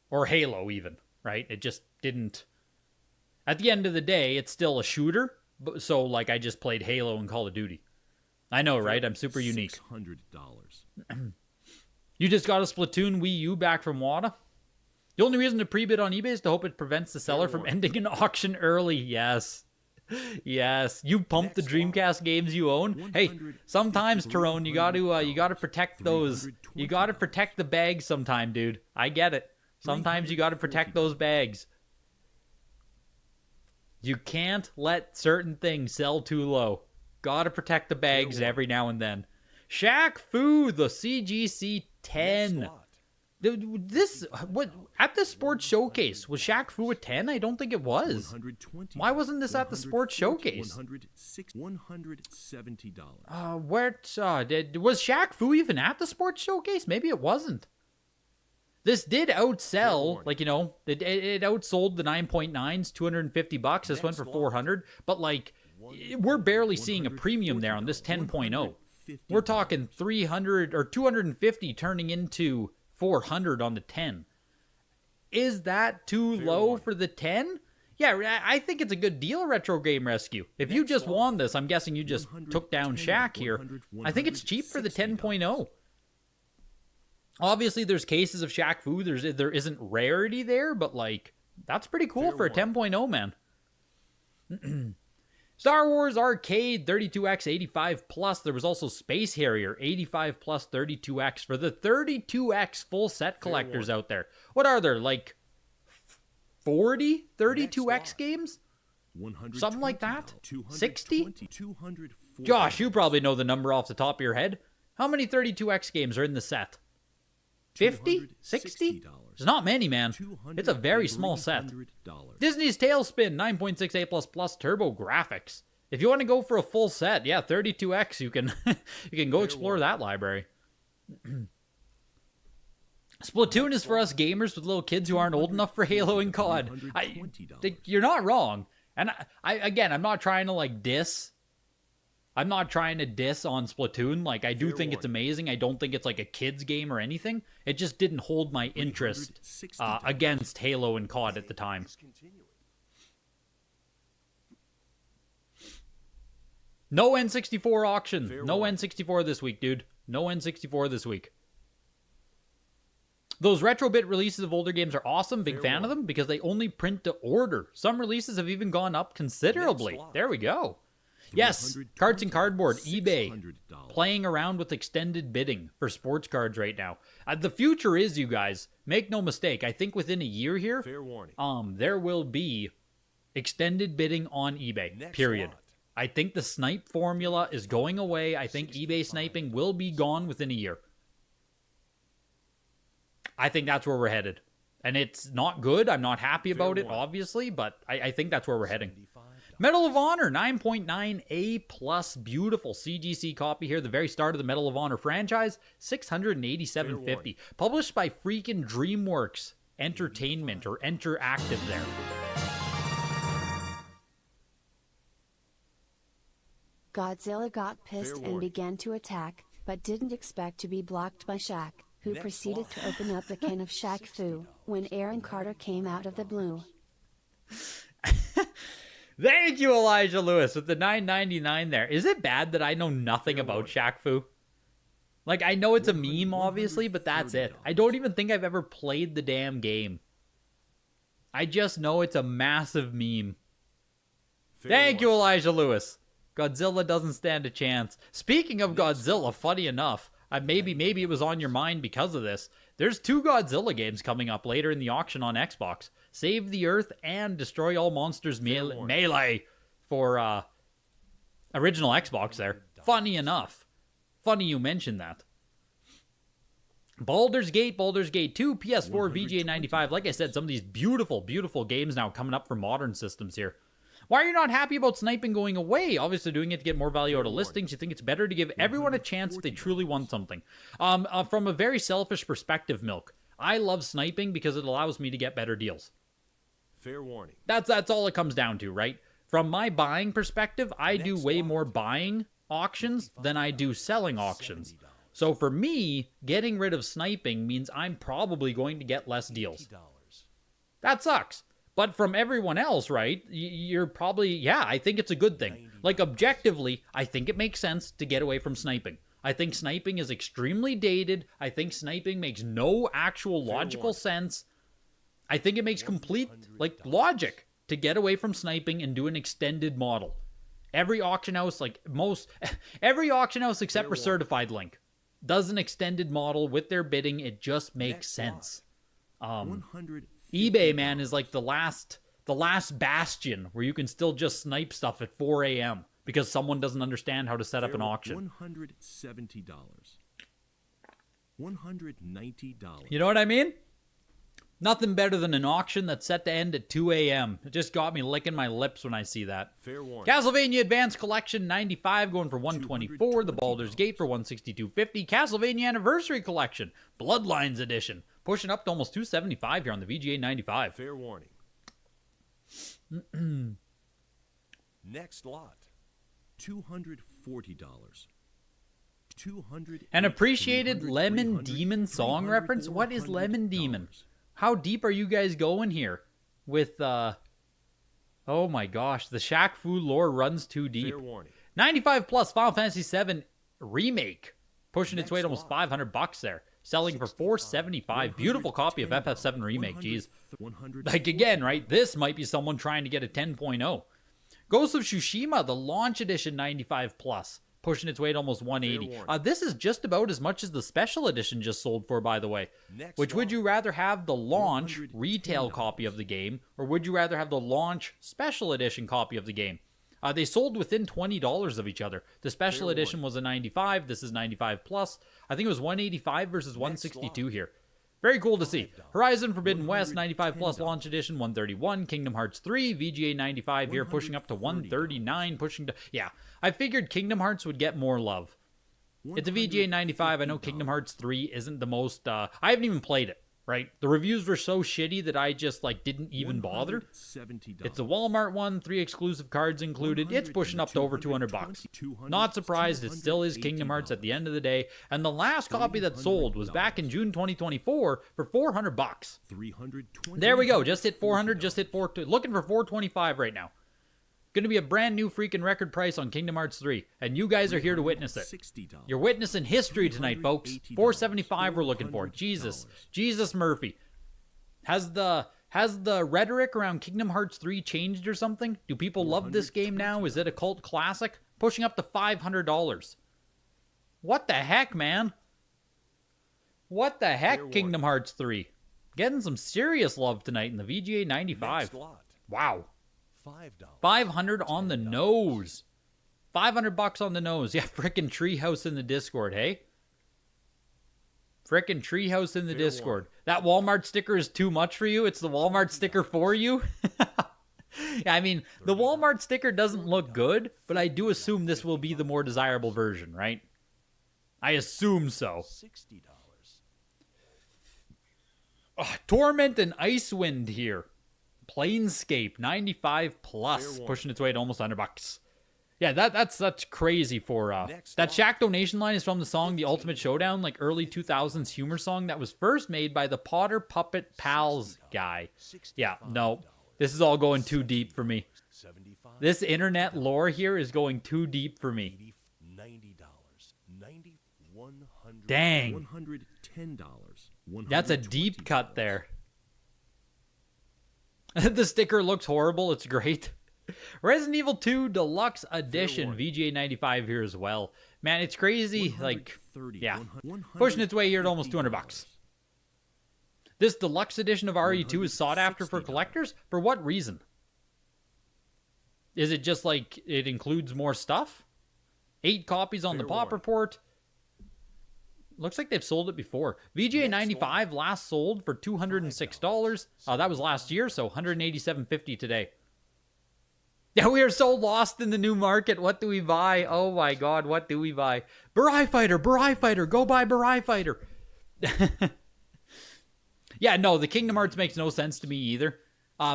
Or Halo, even, right? It just didn't. At the end of the day, it's still a shooter, so, I just played Halo and Call of Duty. I know, right? I'm super unique. $600. You just got a Splatoon Wii U back from WADA? The only reason to pre-bid on eBay is to hope it prevents the seller from ending an auction early. Yes. You pump the Dreamcast games you own. Hey, sometimes, Tyrone, you gotta protect those. You gotta protect the bags sometime, dude. I get it. Sometimes you gotta protect those bags. You can't let certain things sell too low. Gotta protect the bags every now and then. Shaq Fu, the CGC 10. At the sports showcase, was Shaq Fu a 10? I don't think it was. Why wasn't this at the sports showcase? $170. Was Shaq Fu even at the sports showcase? Maybe it wasn't. This did outsell, it outsold the 9.9s, $250. This went for $400, but we're barely seeing a premium there on this 10.0. We're talking 300 or 250 turning into 400 on the 10. Is that too low for the 10? Yeah, I think it's a good deal, Retro Game Rescue. If you just won this, I'm guessing you just took down Shaq here. I think it's cheap for the 10.0. Obviously, there's cases of Shaq Fu. There isn't rarity there, but that's pretty cool for a 10.0, man. Star Wars Arcade 32X 85 plus. There was also Space Harrier 85 plus 32X for the 32X full set collectors out there. What are there, 40 32X games? Something like that? 60? Josh, you probably know the number off the top of your head. How many 32X games are in the set? 50? 60? There's not many, man. It's a very small set. Disney's Tailspin 9.6 A++ Turbo Graphics. If you want to go for a full set, yeah, 32X, you can go explore that library. Splatoon is for us gamers with little kids who aren't old enough for Halo and COD. You're not wrong. And I'm not trying to diss. I'm not trying to diss on Splatoon. I do think it's amazing. I don't think it's a kid's game or anything. It just didn't hold my interest against Halo and COD at the time. No N64 auction. No N64 this week, dude. No N64 this week. Those Retrobit releases of older games are awesome. Big fan of them because they only print to order. Some releases have even gone up considerably. There we go. Yes, Cards and Cardboard, eBay, playing around with extended bidding for sports cards right now. The future is, you guys, make no mistake, I think within a year here, there will be extended bidding on eBay, period. I think the snipe formula is going away. I think eBay sniping will be gone within a year. I think that's where we're headed. And it's not good. I'm not happy about it, obviously, but I think that's where we're heading. Medal of Honor 9.9 A+, beautiful CGC copy here, the very start of the Medal of Honor franchise, $687.50, published by freaking DreamWorks Entertainment or Interactive there. Godzilla got pissed Fair and warning. began to attack, but didn't expect to be blocked by Shaq, who Next proceeded to lot. open up a can of Shaq Fu when Aaron Carter came out of the blue. Thank you, Elijah Lewis, with the $9.99 there. Is it bad that I know nothing Fair about warning. Shaq Fu? Like, I know it's a meme, obviously, but that's it. I don't even think I've ever played the damn game. I just know it's a massive meme. Fair Thank you, warning. Elijah Lewis. Godzilla doesn't stand a chance. Speaking of Godzilla, funny enough, maybe it was on your mind because of this. There's 2 Godzilla games coming up later in the auction on Xbox. Save the Earth and Destroy All Monsters Melee for original Xbox there. Funny enough. Funny you mentioned that. Baldur's Gate 2, PS4, VGA 95. Like I said, some of these beautiful, beautiful games now coming up for modern systems here. Why are you not happy about sniping going away? Obviously doing it to get more value out of listings. You think it's better to give everyone a chance if they truly want something. From a very selfish perspective, Milk, I love sniping because it allows me to get better deals. Fair warning. That's all it comes down to, right? From my buying perspective, I do way more buying auctions than I do selling auctions. So for me, getting rid of sniping means I'm probably going to get less deals. That sucks. But from everyone else, right, you're probably, yeah, I think it's a good thing. Like, objectively, I think it makes sense to get away from sniping. I think sniping is extremely dated. I think sniping makes no actual logical sense. I think it makes complete, like, logic to get away from sniping and do an extended model. Every auction house, every auction house except for Certified Link does an extended model with their bidding. It just makes sense. eBay, man, is like the last bastion where you can still just snipe stuff at 4 a.m. because someone doesn't understand how to set up an auction. $170. $190. You know what I mean? Nothing better than an auction that's set to end at 2 a.m. It just got me licking my lips when I see that. Fair warning. Castlevania Advanced Collection 95 going for $124. The Baldur's Gate for $162.50. Castlevania Anniversary Collection Bloodlines Edition pushing up to almost $275 here on the VGA 95. Fair warning. Next lot. $240. An appreciated Lemon Demon song reference? What is Lemon Demon? How deep are you guys going here with, oh my gosh, the Shaq Fu lore runs too deep. Fair warning. 95 plus Final Fantasy VII Remake, pushing its way to almost $500 there, selling for $475. Beautiful copy of FF7 Remake, geez. Like again, right, this might be someone trying to get a 10.0. Ghost of Tsushima, the launch edition 95 plus, pushing its way to almost 180. This is just about as much as the special edition just sold for, by the way. Which would you rather have, the launch retail copy of the game, or would you rather have the launch special edition copy of the game? They sold within $20 of each other. The special edition was a 95. This is 95 plus. I think it was 185 versus 162 here. Very cool to see. Horizon Forbidden West 95 plus launch edition 131. Kingdom Hearts 3 VGA 95 here, pushing up to 139. Pushing to, yeah, I figured Kingdom Hearts would get more love. It's a VGA 95. I know Kingdom Hearts 3 isn't the most. I haven't even played it. Right, the reviews were so shitty that I just didn't even bother. It's a Walmart one, 3 exclusive cards included. It's pushing up to over $200. Not surprised, it still is Kingdom Hearts at the end of the day. And the last copy that sold was back in June 2024 for $400. There we go, just hit 400, just hit 4. Looking for 425 right now. Going to be a brand new freaking record price on Kingdom Hearts 3, and you guys are here to witness it. You're witnessing history tonight, folks. 475 we're looking for. Jesus Murphy. Has the rhetoric around Kingdom Hearts 3 changed or something? Do people love this game now? Is it a cult classic? Pushing up to $500. What the heck, man? What the heck, Kingdom Hearts 3? Getting some serious love tonight in the VGA 95. Wow. $500 on the nose. $500 on the nose. Yeah, frickin' Treehouse in the Discord, hey? Frickin' Treehouse in the Discord. That Walmart sticker is too much for you? It's the Walmart sticker for you? Yeah, I mean, the Walmart sticker doesn't look good, but I do assume this will be the more desirable version, right? I assume so. Oh, Torment and Icewind here. Planescape 95 plus, pushing its way to almost $100. Yeah, that's crazy for that Shaq donation line is from the song The Ultimate Showdown, like early 2000s humor song that was first made by the Potter Puppet Pals guy. Yeah, no. This is all going too deep for me. This internet lore here is going too deep for me. Dang. $110. That's a deep cut there. The sticker looks horrible. It's great. Resident Evil 2 Deluxe Edition, VGA 95 here as well. Man, it's crazy. Like, yeah, pushing its way here at almost $200. This Deluxe Edition of RE2 is sought after for collectors? For what reason? Is it just like it includes more stuff? 8 copies on the pop report. Looks like they've sold it before. VGA 95 last sold for $206. That was last year, so $187.50 today. Yeah, we are so lost in the new market. What do we buy? Oh my god, what do we buy? Burai Fighter, go buy Burai Fighter. Yeah, no, the Kingdom Hearts makes no sense to me either.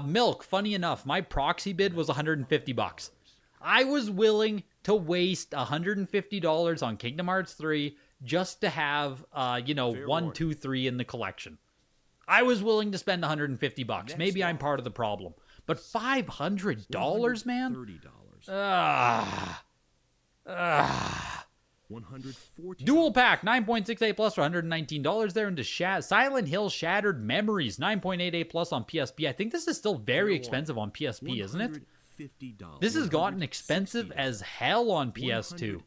Milk, funny enough, my proxy bid was $150. I was willing to waste $150 on Kingdom Hearts 3 just to have, 1, 2, 3 in the collection. I was willing to spend $150. Maybe I'm part of the problem. But $500, man? Dual Pack, 9.68 plus for $119 there. Into Silent Hill Shattered Memories, 9.88 plus on PSP. I think this is still very expensive on PSP, isn't it? This has gotten expensive as hell on PS2.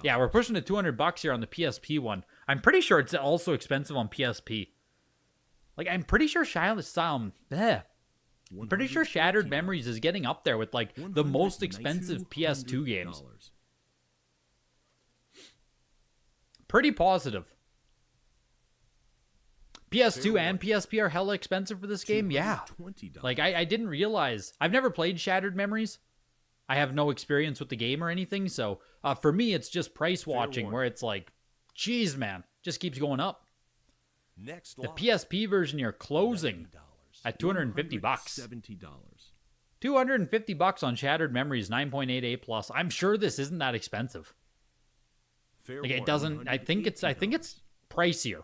Yeah, we're pushing to $200 here on the PSP one. I'm pretty sure it's also expensive on PSP. Like, I'm pretty sure I'm pretty sure Shattered Memories is getting up there with, like, the most expensive PS2 games. Pretty positive. PS2 and PSP are hella expensive for this game? Yeah. Like, I didn't realize. I've never played Shattered Memories. I have no experience with the game or anything, so for me, it's just price watching where it's like, geez, man, just keeps going up. The PSP version here closing at $250. $250 on Shattered Memories, 9.88 plus. I'm sure this isn't that expensive. Like, it doesn't. I think it's pricier.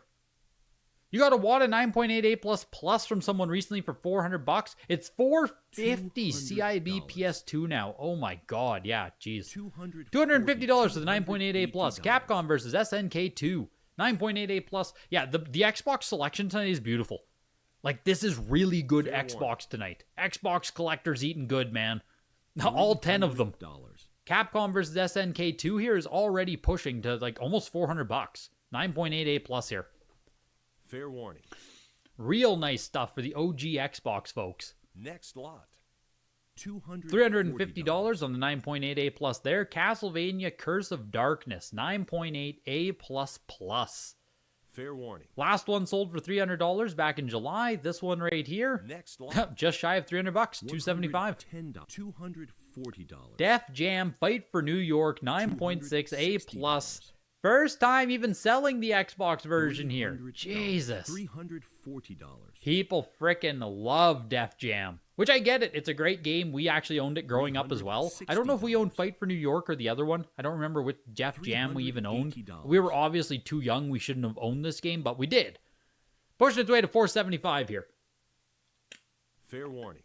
You got a WADA 9.88 plus from someone recently for $400. It's $450 CIB PS2 now. Oh my god, yeah, jeez. $250 for the 9.88 plus. Capcom versus SNK 2, 9.88 plus. Yeah, the Xbox selection tonight is beautiful. Like, this is really good Xbox tonight. Xbox collectors eating good, man. All 10 of them. Capcom versus SNK 2 here is already pushing to like almost $400. 9.88 plus here. Fair warning. Real nice stuff for the OG Xbox folks. Next lot. $350 on the 9.88 plus there. Castlevania Curse of Darkness, 9.8 A plus plus. Fair warning. Last one sold for $300 back in July. This one right here, Next lot. just shy of $300, $275. $240. Def Jam Fight for New York, 9.6 A plus. First time even selling the Xbox version here. Jesus. $340. People frickin' love Def Jam. Which I get it. It's a great game. We actually owned it growing up as well. I don't know if we owned Fight for New York or the other one. I don't remember which Def Jam we even owned. We were obviously too young. We shouldn't have owned this game, but we did. Pushing its way to $475 here. Fair warning.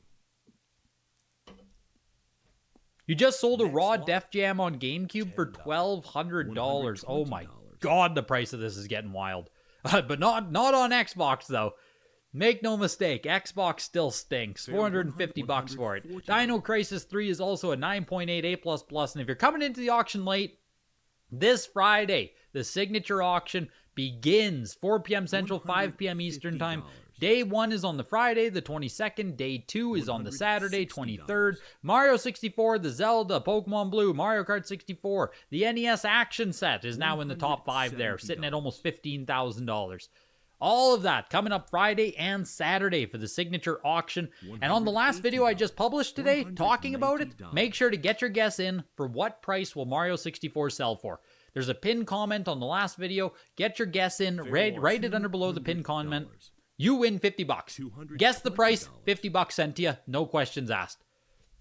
You just sold a raw Def Jam on GameCube for $1,200. Oh my god, the price of this is getting wild. But not on Xbox, though. Make no mistake, Xbox still stinks. $450 for it. Dino Crisis 3 is also a 9.8 A++, and if you're coming into the auction late, this Friday, the signature auction begins 4 p.m. Central, 5 p.m. Eastern Time. Day 1 is on the Friday, the 22nd. Day 2 is on the Saturday, 23rd. Mario 64, the Zelda, Pokemon Blue, Mario Kart 64. The NES action set is now in the top 5 there, sitting at almost $15,000. All of that coming up Friday and Saturday for the signature auction. And on the last video I just published today, talking about it, make sure to get your guess in for what price will Mario 64 sell for. There's a pinned comment on the last video. Get your guess in, write it under below the pinned comment. You win $50. Guess the price, $50 sent to you, no questions asked.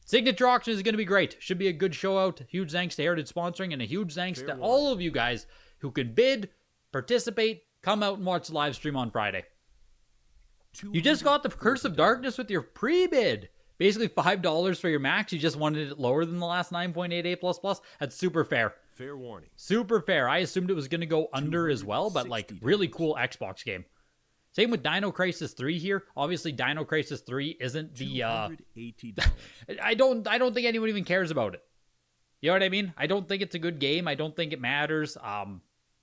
Signature auction is going to be great. Should be a good show out. Huge thanks to Heritage sponsoring, and a huge thanks to all of you guys who can bid, participate, come out and watch the live stream on Friday. You just got the Curse of Darkness with your pre-bid. Basically $5 for your max. You just wanted it lower than the last 9.88++. That's super fair. Fair warning. Super fair. I assumed it was going to go under as well, but like really cool Xbox game. Same with Dino Crisis 3 here. Obviously, Dino Crisis 3 isn't the I don't think anyone even cares about it. You know what I mean? I don't think it's a good game. I don't think it matters.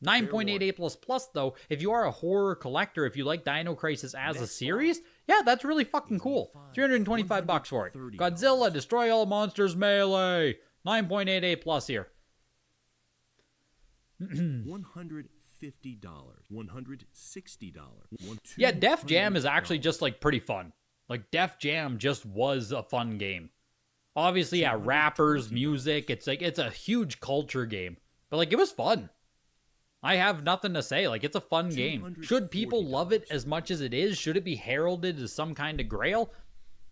9.88++ though, if you are a horror collector, if you like Dino Crisis as a series, yeah, that's really fucking cool. $325 for it. Godzilla, Destroy All Monsters Melee. 9.88+ here. $150, $160. Yeah, Def Jam is actually just like pretty fun. Like Def Jam just was a fun game. Obviously, yeah, rappers, music, it's a huge culture game. But like it was fun. I have nothing to say. Like it's a fun game. Should people love it as much as it is? Should it be heralded as some kind of grail?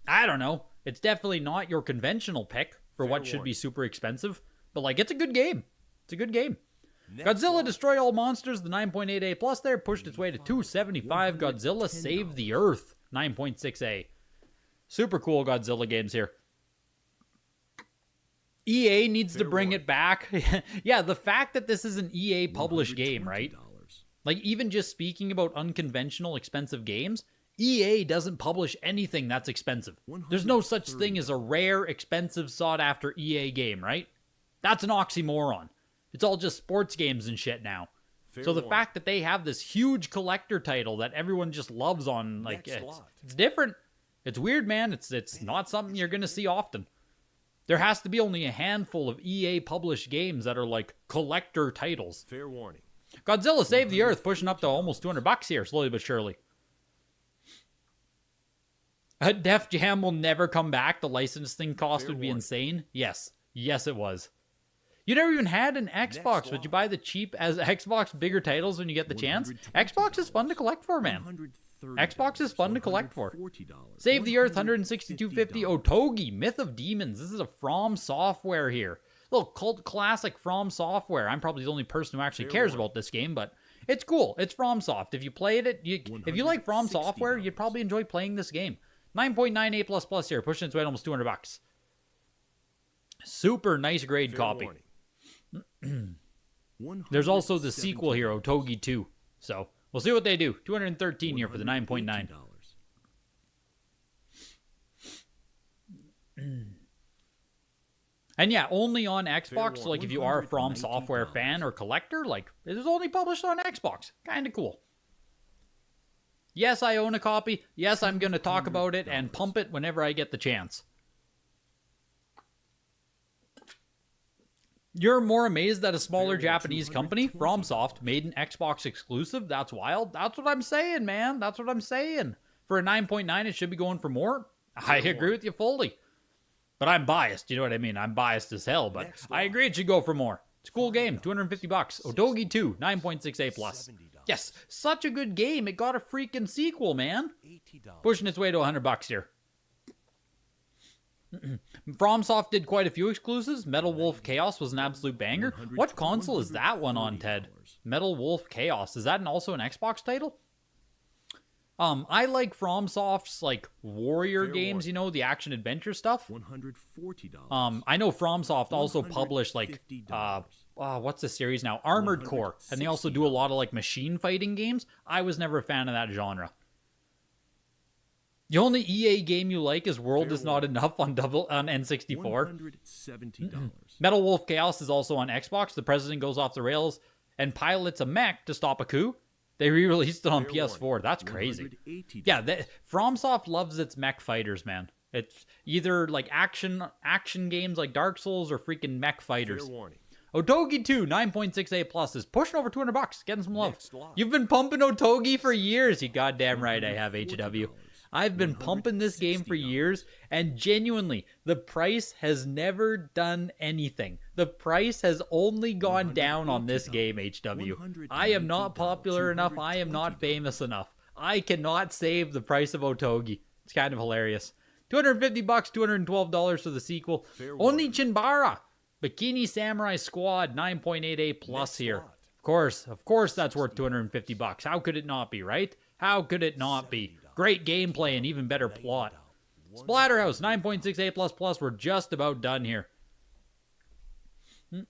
I don't know. It's definitely not your conventional pick for what should be super expensive. But like it's a good game. It's a good game. Godzilla Destroy All Monsters, the 9.88+ there, pushed its way to 275. Godzilla Save the Earth, 9.6A. Super cool Godzilla games here. EA needs to bring it back. Yeah, the fact that this is an EA published game, right? Like even just speaking about unconventional expensive games, EA doesn't publish anything that's expensive. There's no such thing as a rare, expensive, sought-after EA game, right? That's an oxymoron. It's all just sports games and shit now. So the fact that they have this huge collector title that everyone just loves on, like, it's different. It's weird, man. It's not something you're going to see often. There has to be only a handful of EA published games that are like collector titles. Fair warning. Godzilla Save the Earth, pushing up to almost $200 here, slowly but surely. Def Jam will never come back. The licensing cost would be insane. Yes. Yes, it was. You never even had an Xbox, but you buy the cheap as Xbox bigger titles when you get the chance. Xbox is fun to collect for, man. Xbox is fun to collect for. Save the Earth, $162.50. Otogi, Myth of Demons. This is a From Software here. Little cult classic From Software. I'm probably the only person who actually cares about this game, but it's cool. It's FromSoft. If you played it, if you like From Software, you'd probably enjoy playing this game. 9.98++ here, pushing its way at almost $200. Super nice grade copy. There's also the sequel here, Otogi 2. So we'll see what they do. $213 here for the 9.9. And yeah, only on Xbox. So like if you are a From Software fan or collector, like it is only published on Xbox. Kind of cool. Yes, I own a copy. Yes, I'm going to talk about it and pump it whenever I get the chance. You're more amazed that a smaller Japanese company, FromSoft, made an Xbox exclusive? That's wild. That's what I'm saying, man. That's what I'm saying. For a 9.9, it should be going for more. I agree with you fully. But I'm biased. You know what I mean? I'm biased as hell, but I agree it should go for more. It's a cool game. $250. Otogi 2, 9.68+. Yes, such a good game. It got a freaking sequel, man. Pushing its way to $100 here. FromSoft did quite a few exclusives. Metal Wolf Chaos was an absolute banger. What console is that one on, Ted? Metal Wolf Chaos. Is that also an Xbox title? I like FromSoft's like warrior games, you know, the action adventure stuff. $140. I know FromSoft also published like what's the series now? Armored Core, and they also do a lot of like machine fighting games. I was never a fan of that genre. The only EA game you like is World Is Not Enough on N64. $170. Metal Wolf Chaos is also on Xbox. The president goes off the rails and pilots a mech to stop a coup. They re-released it on PS4. That's crazy. Yeah, FromSoft loves its mech fighters, man. It's either like action games like Dark Souls or freaking mech fighters. Otogi 2, 9.68+, is pushing over $200. Getting some love. You've been pumping Otogi for years. You goddamn right I have, HW. I've been pumping this game for years, and genuinely, the price has never done anything. The price has only gone down on this game, HW. I am not popular enough. I am not famous enough. I cannot save the price of Otogi. It's kind of hilarious. $250, $212 for the sequel. Fair Only warning. Chinbara. Bikini Samurai Squad, 9.88 plus Next here. lot. Of course that's worth $250. How could it not be, right? How could it not be? Great gameplay and even better plot. Splatterhouse, 9.68 plus plus. We're just about done here.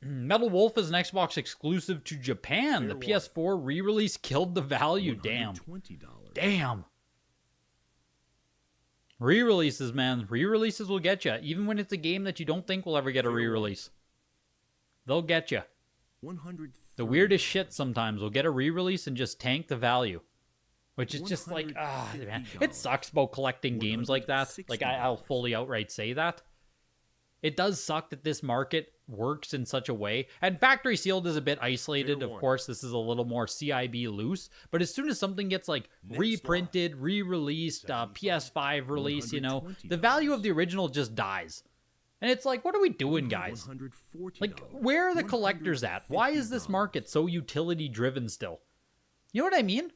Metal Wolf is an Xbox exclusive to Japan. The Fair PS4 re-release killed the value. Damn. $120. Damn. Re-releases, man. Re-releases will get you. Even when it's a game that you don't think will ever get a re-release. They'll get you. The weirdest shit sometimes will get a re-release and just tank the value. Which is just like, man. It sucks about collecting games like that. Like, I'll fully outright say that. It does suck that this market works in such a way. And factory sealed is a bit isolated. Of course, this is a little more CIB loose. But as soon as something gets like reprinted, re-released, PS5 release, you know, the value of the original just dies. And it's like, what are we doing, guys? Like, where are the collectors at? Why is this market so utility driven still? You know what I mean?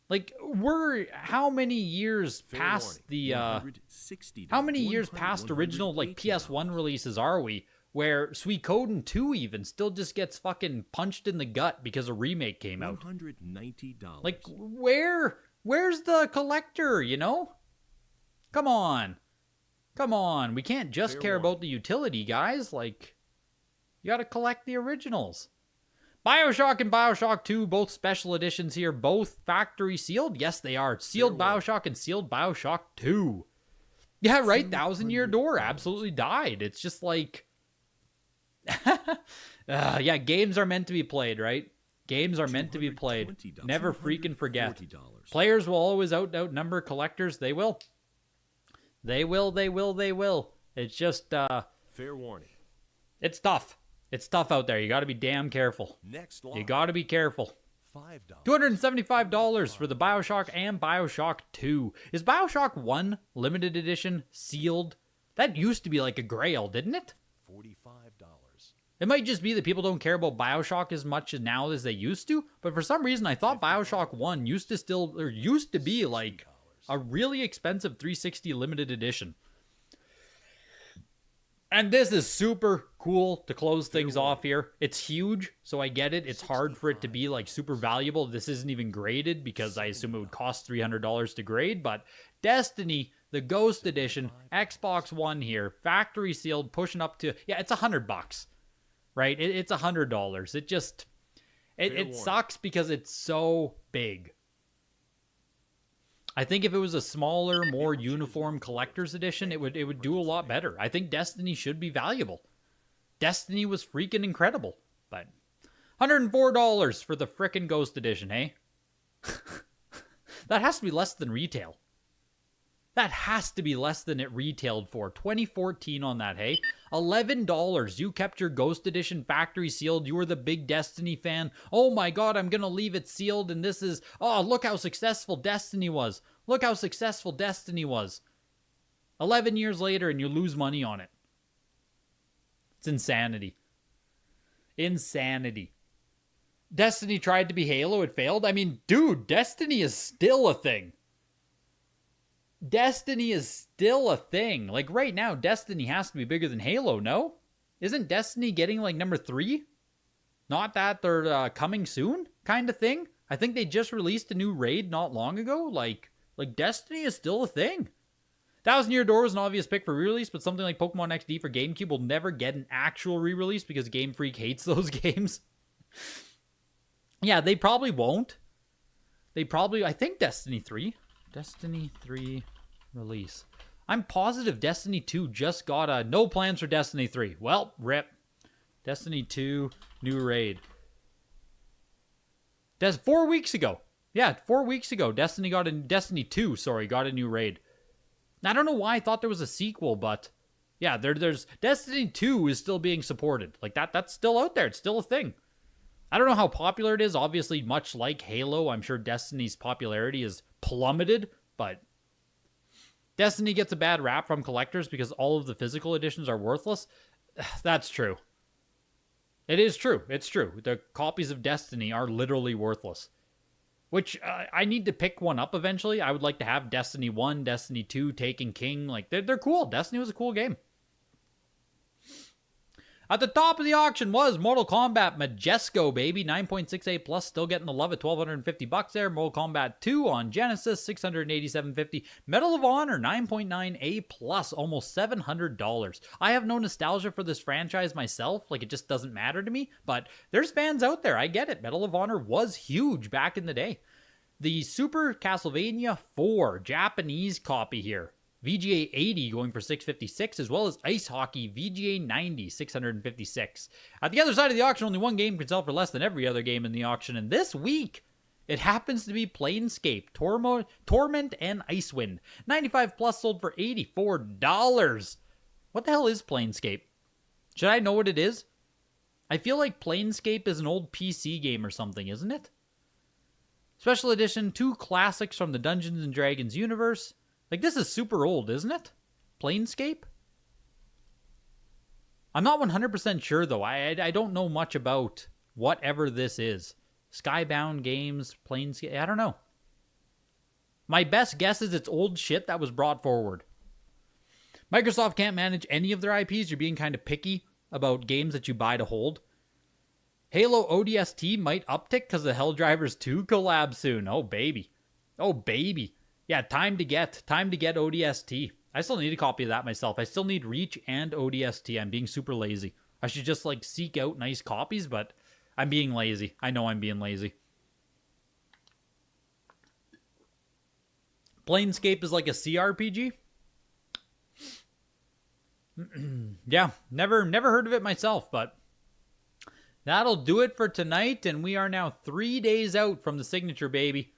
Like, we're how many years past the how many years past original like PS1 releases are we where Suikoden 2 even still just gets fucking punched in the gut because a remake came out? $190. Like, where's the collector, you know? Come on. We can't just care about the utility, guys. Like, you got to collect the originals. BioShock and BioShock 2, both special editions here, both factory sealed. Yes, they are. Sealed BioShock and sealed BioShock 2. Yeah, right. 1,000-Year Door absolutely died. It's just like, yeah, games are meant to be played, right? Games are meant to be played. Never freaking forget. Players will always outnumber collectors. They will. They will. It's just, Fair warning. it's tough. It's tough out there. You got to be damn careful. Next lot. You got to be careful. $5. $275 for the BioShock and BioShock 2. Is BioShock 1 limited edition sealed? That used to be like a grail, didn't it? $45. It might just be that people don't care about BioShock as much now as they used to, but for some reason I thought BioShock 1 used to be like a really expensive 360 limited edition. And this is super cool to close things off here. It's huge, so I get it. It's hard for it to be like super valuable. This isn't even graded because I assume it would cost $300 to grade. But Destiny, the Ghost Edition, Xbox One here, factory sealed, pushing up to, yeah, it's $100, right? It's $100. It just, it sucks because it's so big. I think if it was a smaller, more uniform collector's edition, it would do a lot better. I think Destiny should be valuable. Destiny was freaking incredible. But $104 for the frickin' Ghost Edition, hey? That has to be less than retail. That has to be less than it retailed for. 2014 on that, hey? $11. You kept your Ghost Edition factory sealed. You were the big Destiny fan. Oh my god, I'm gonna leave it sealed, and this is... Oh, look how successful Destiny was. Look how successful Destiny was. 11 years later, and you lose money on it. It's insanity. Insanity. Destiny tried to be Halo. It failed. I mean, dude, Destiny is still a thing. Destiny is still a thing. Like, right now, Destiny has to be bigger than Halo, no? Isn't Destiny getting, like, number 3? Not that they're coming soon kind of thing? I think they just released a new raid not long ago. Like Destiny is still a thing. 1,000-Year Door was an obvious pick for re-release, but something like Pokemon XD for GameCube will never get an actual re-release because Game Freak hates those games. Yeah, they probably won't. I think Destiny 3 release. I'm positive Destiny 2 just got no plans for Destiny 3. Well, rip. Destiny 2 new raid. 4 weeks ago. Yeah, 4 weeks ago, Destiny 2, got a new raid. I don't know why I thought there was a sequel, but yeah, there's Destiny 2 is still being supported. Like that's still out there. It's still a thing. I don't know how popular it is. Obviously, much like Halo, I'm sure Destiny's popularity is plummeted, but Destiny gets a bad rap from collectors because all of the physical editions are worthless. That's true. It is true. It's true. The copies of Destiny are literally worthless. which I need to pick one up eventually. I would like to have Destiny 1, Destiny 2, Taken King. Like, they're cool. Destiny was a cool game. At the top of the auction was Mortal Kombat Majesco, baby. 9.68 plus, still getting the love at $1,250 there. Mortal Kombat 2 on Genesis, $687.50. Medal of Honor, 9.9 plus, almost $700. I have no nostalgia for this franchise myself. Like, it just doesn't matter to me. But there's fans out there. I get it. Medal of Honor was huge back in the day. The Super Castlevania 4 Japanese copy here. VGA 80 going for $656, as well as Ice Hockey VGA 90, $656. At the other side of the auction, only one game can sell for less than every other game in the auction, and this week, it happens to be Planescape, Torment, and Icewind. 95 plus sold for $84. What the hell is Planescape? Should I know what it is? I feel like Planescape is an old PC game or something, isn't it? Special edition, 2 classics from the Dungeons & Dragons universe. Like, this is super old, isn't it? Planescape? I'm not 100% sure, though. I don't know much about whatever this is. Skybound Games, Planescape, I don't know. My best guess is it's old shit that was brought forward. Microsoft can't manage any of their IPs. You're being kind of picky about games that you buy to hold. Halo ODST might uptick because the Helldivers 2 collab soon. Oh, baby. Oh, baby. Yeah, time to get ODST. I still need a copy of that myself. I still need Reach and ODST. I'm being super lazy. I should just like seek out nice copies, but I'm being lazy. I know I'm being lazy. Planescape is like a CRPG? Yeah, never heard of it myself, but that'll do it for tonight, and we are now 3 days out from the signature, baby.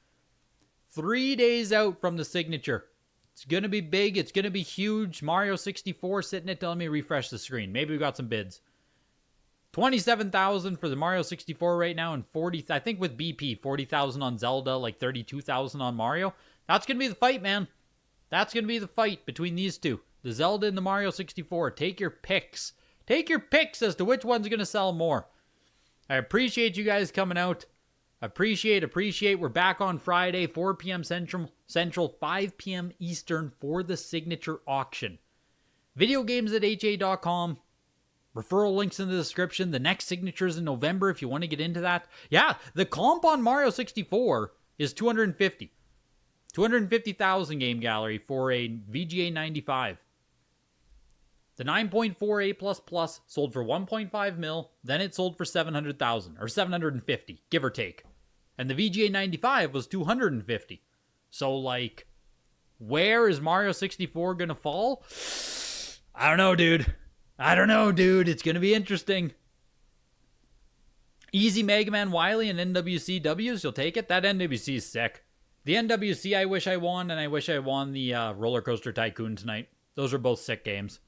3 days out from the signature. It's going to be big. It's going to be huge. Mario 64 sitting it. Let me refresh the screen. Maybe we got some bids. 27,000 for the Mario 64 right now, and 40, I think with BP, 40,000 on Zelda, like 32,000 on Mario. That's going to be the fight, man. That's going to be the fight between these two. The Zelda and the Mario 64. Take your picks. Take your picks as to which one's going to sell more. I appreciate you guys coming out. Appreciate. We're back on Friday, 4 p.m. Central, 5 p.m. Eastern for the signature auction. Videogames@ha.com. Referral links in the description. The next signature is in November if you want to get into that. Yeah, the comp on Mario 64 is 250. 250,000 game gallery for a VGA 95. The 9.48 sold for 1.5 mil, then it sold for 700,000 or 750, give or take. And the VGA 95 was 250. So, like, where is Mario 64 going to fall? I don't know, dude. It's going to be interesting. Easy Mega Man Wily and NWCWs, you'll take it? That NWC is sick. The NWC I wish I won, and I wish I won the Roller Coaster Tycoon tonight. Those are both sick games.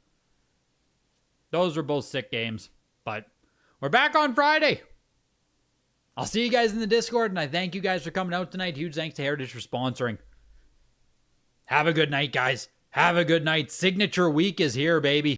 But we're back on Friday. I'll see you guys in the Discord, and I thank you guys for coming out tonight. Huge thanks to Heritage for sponsoring. Have a good night, guys. Have a good night. Signature week is here, baby.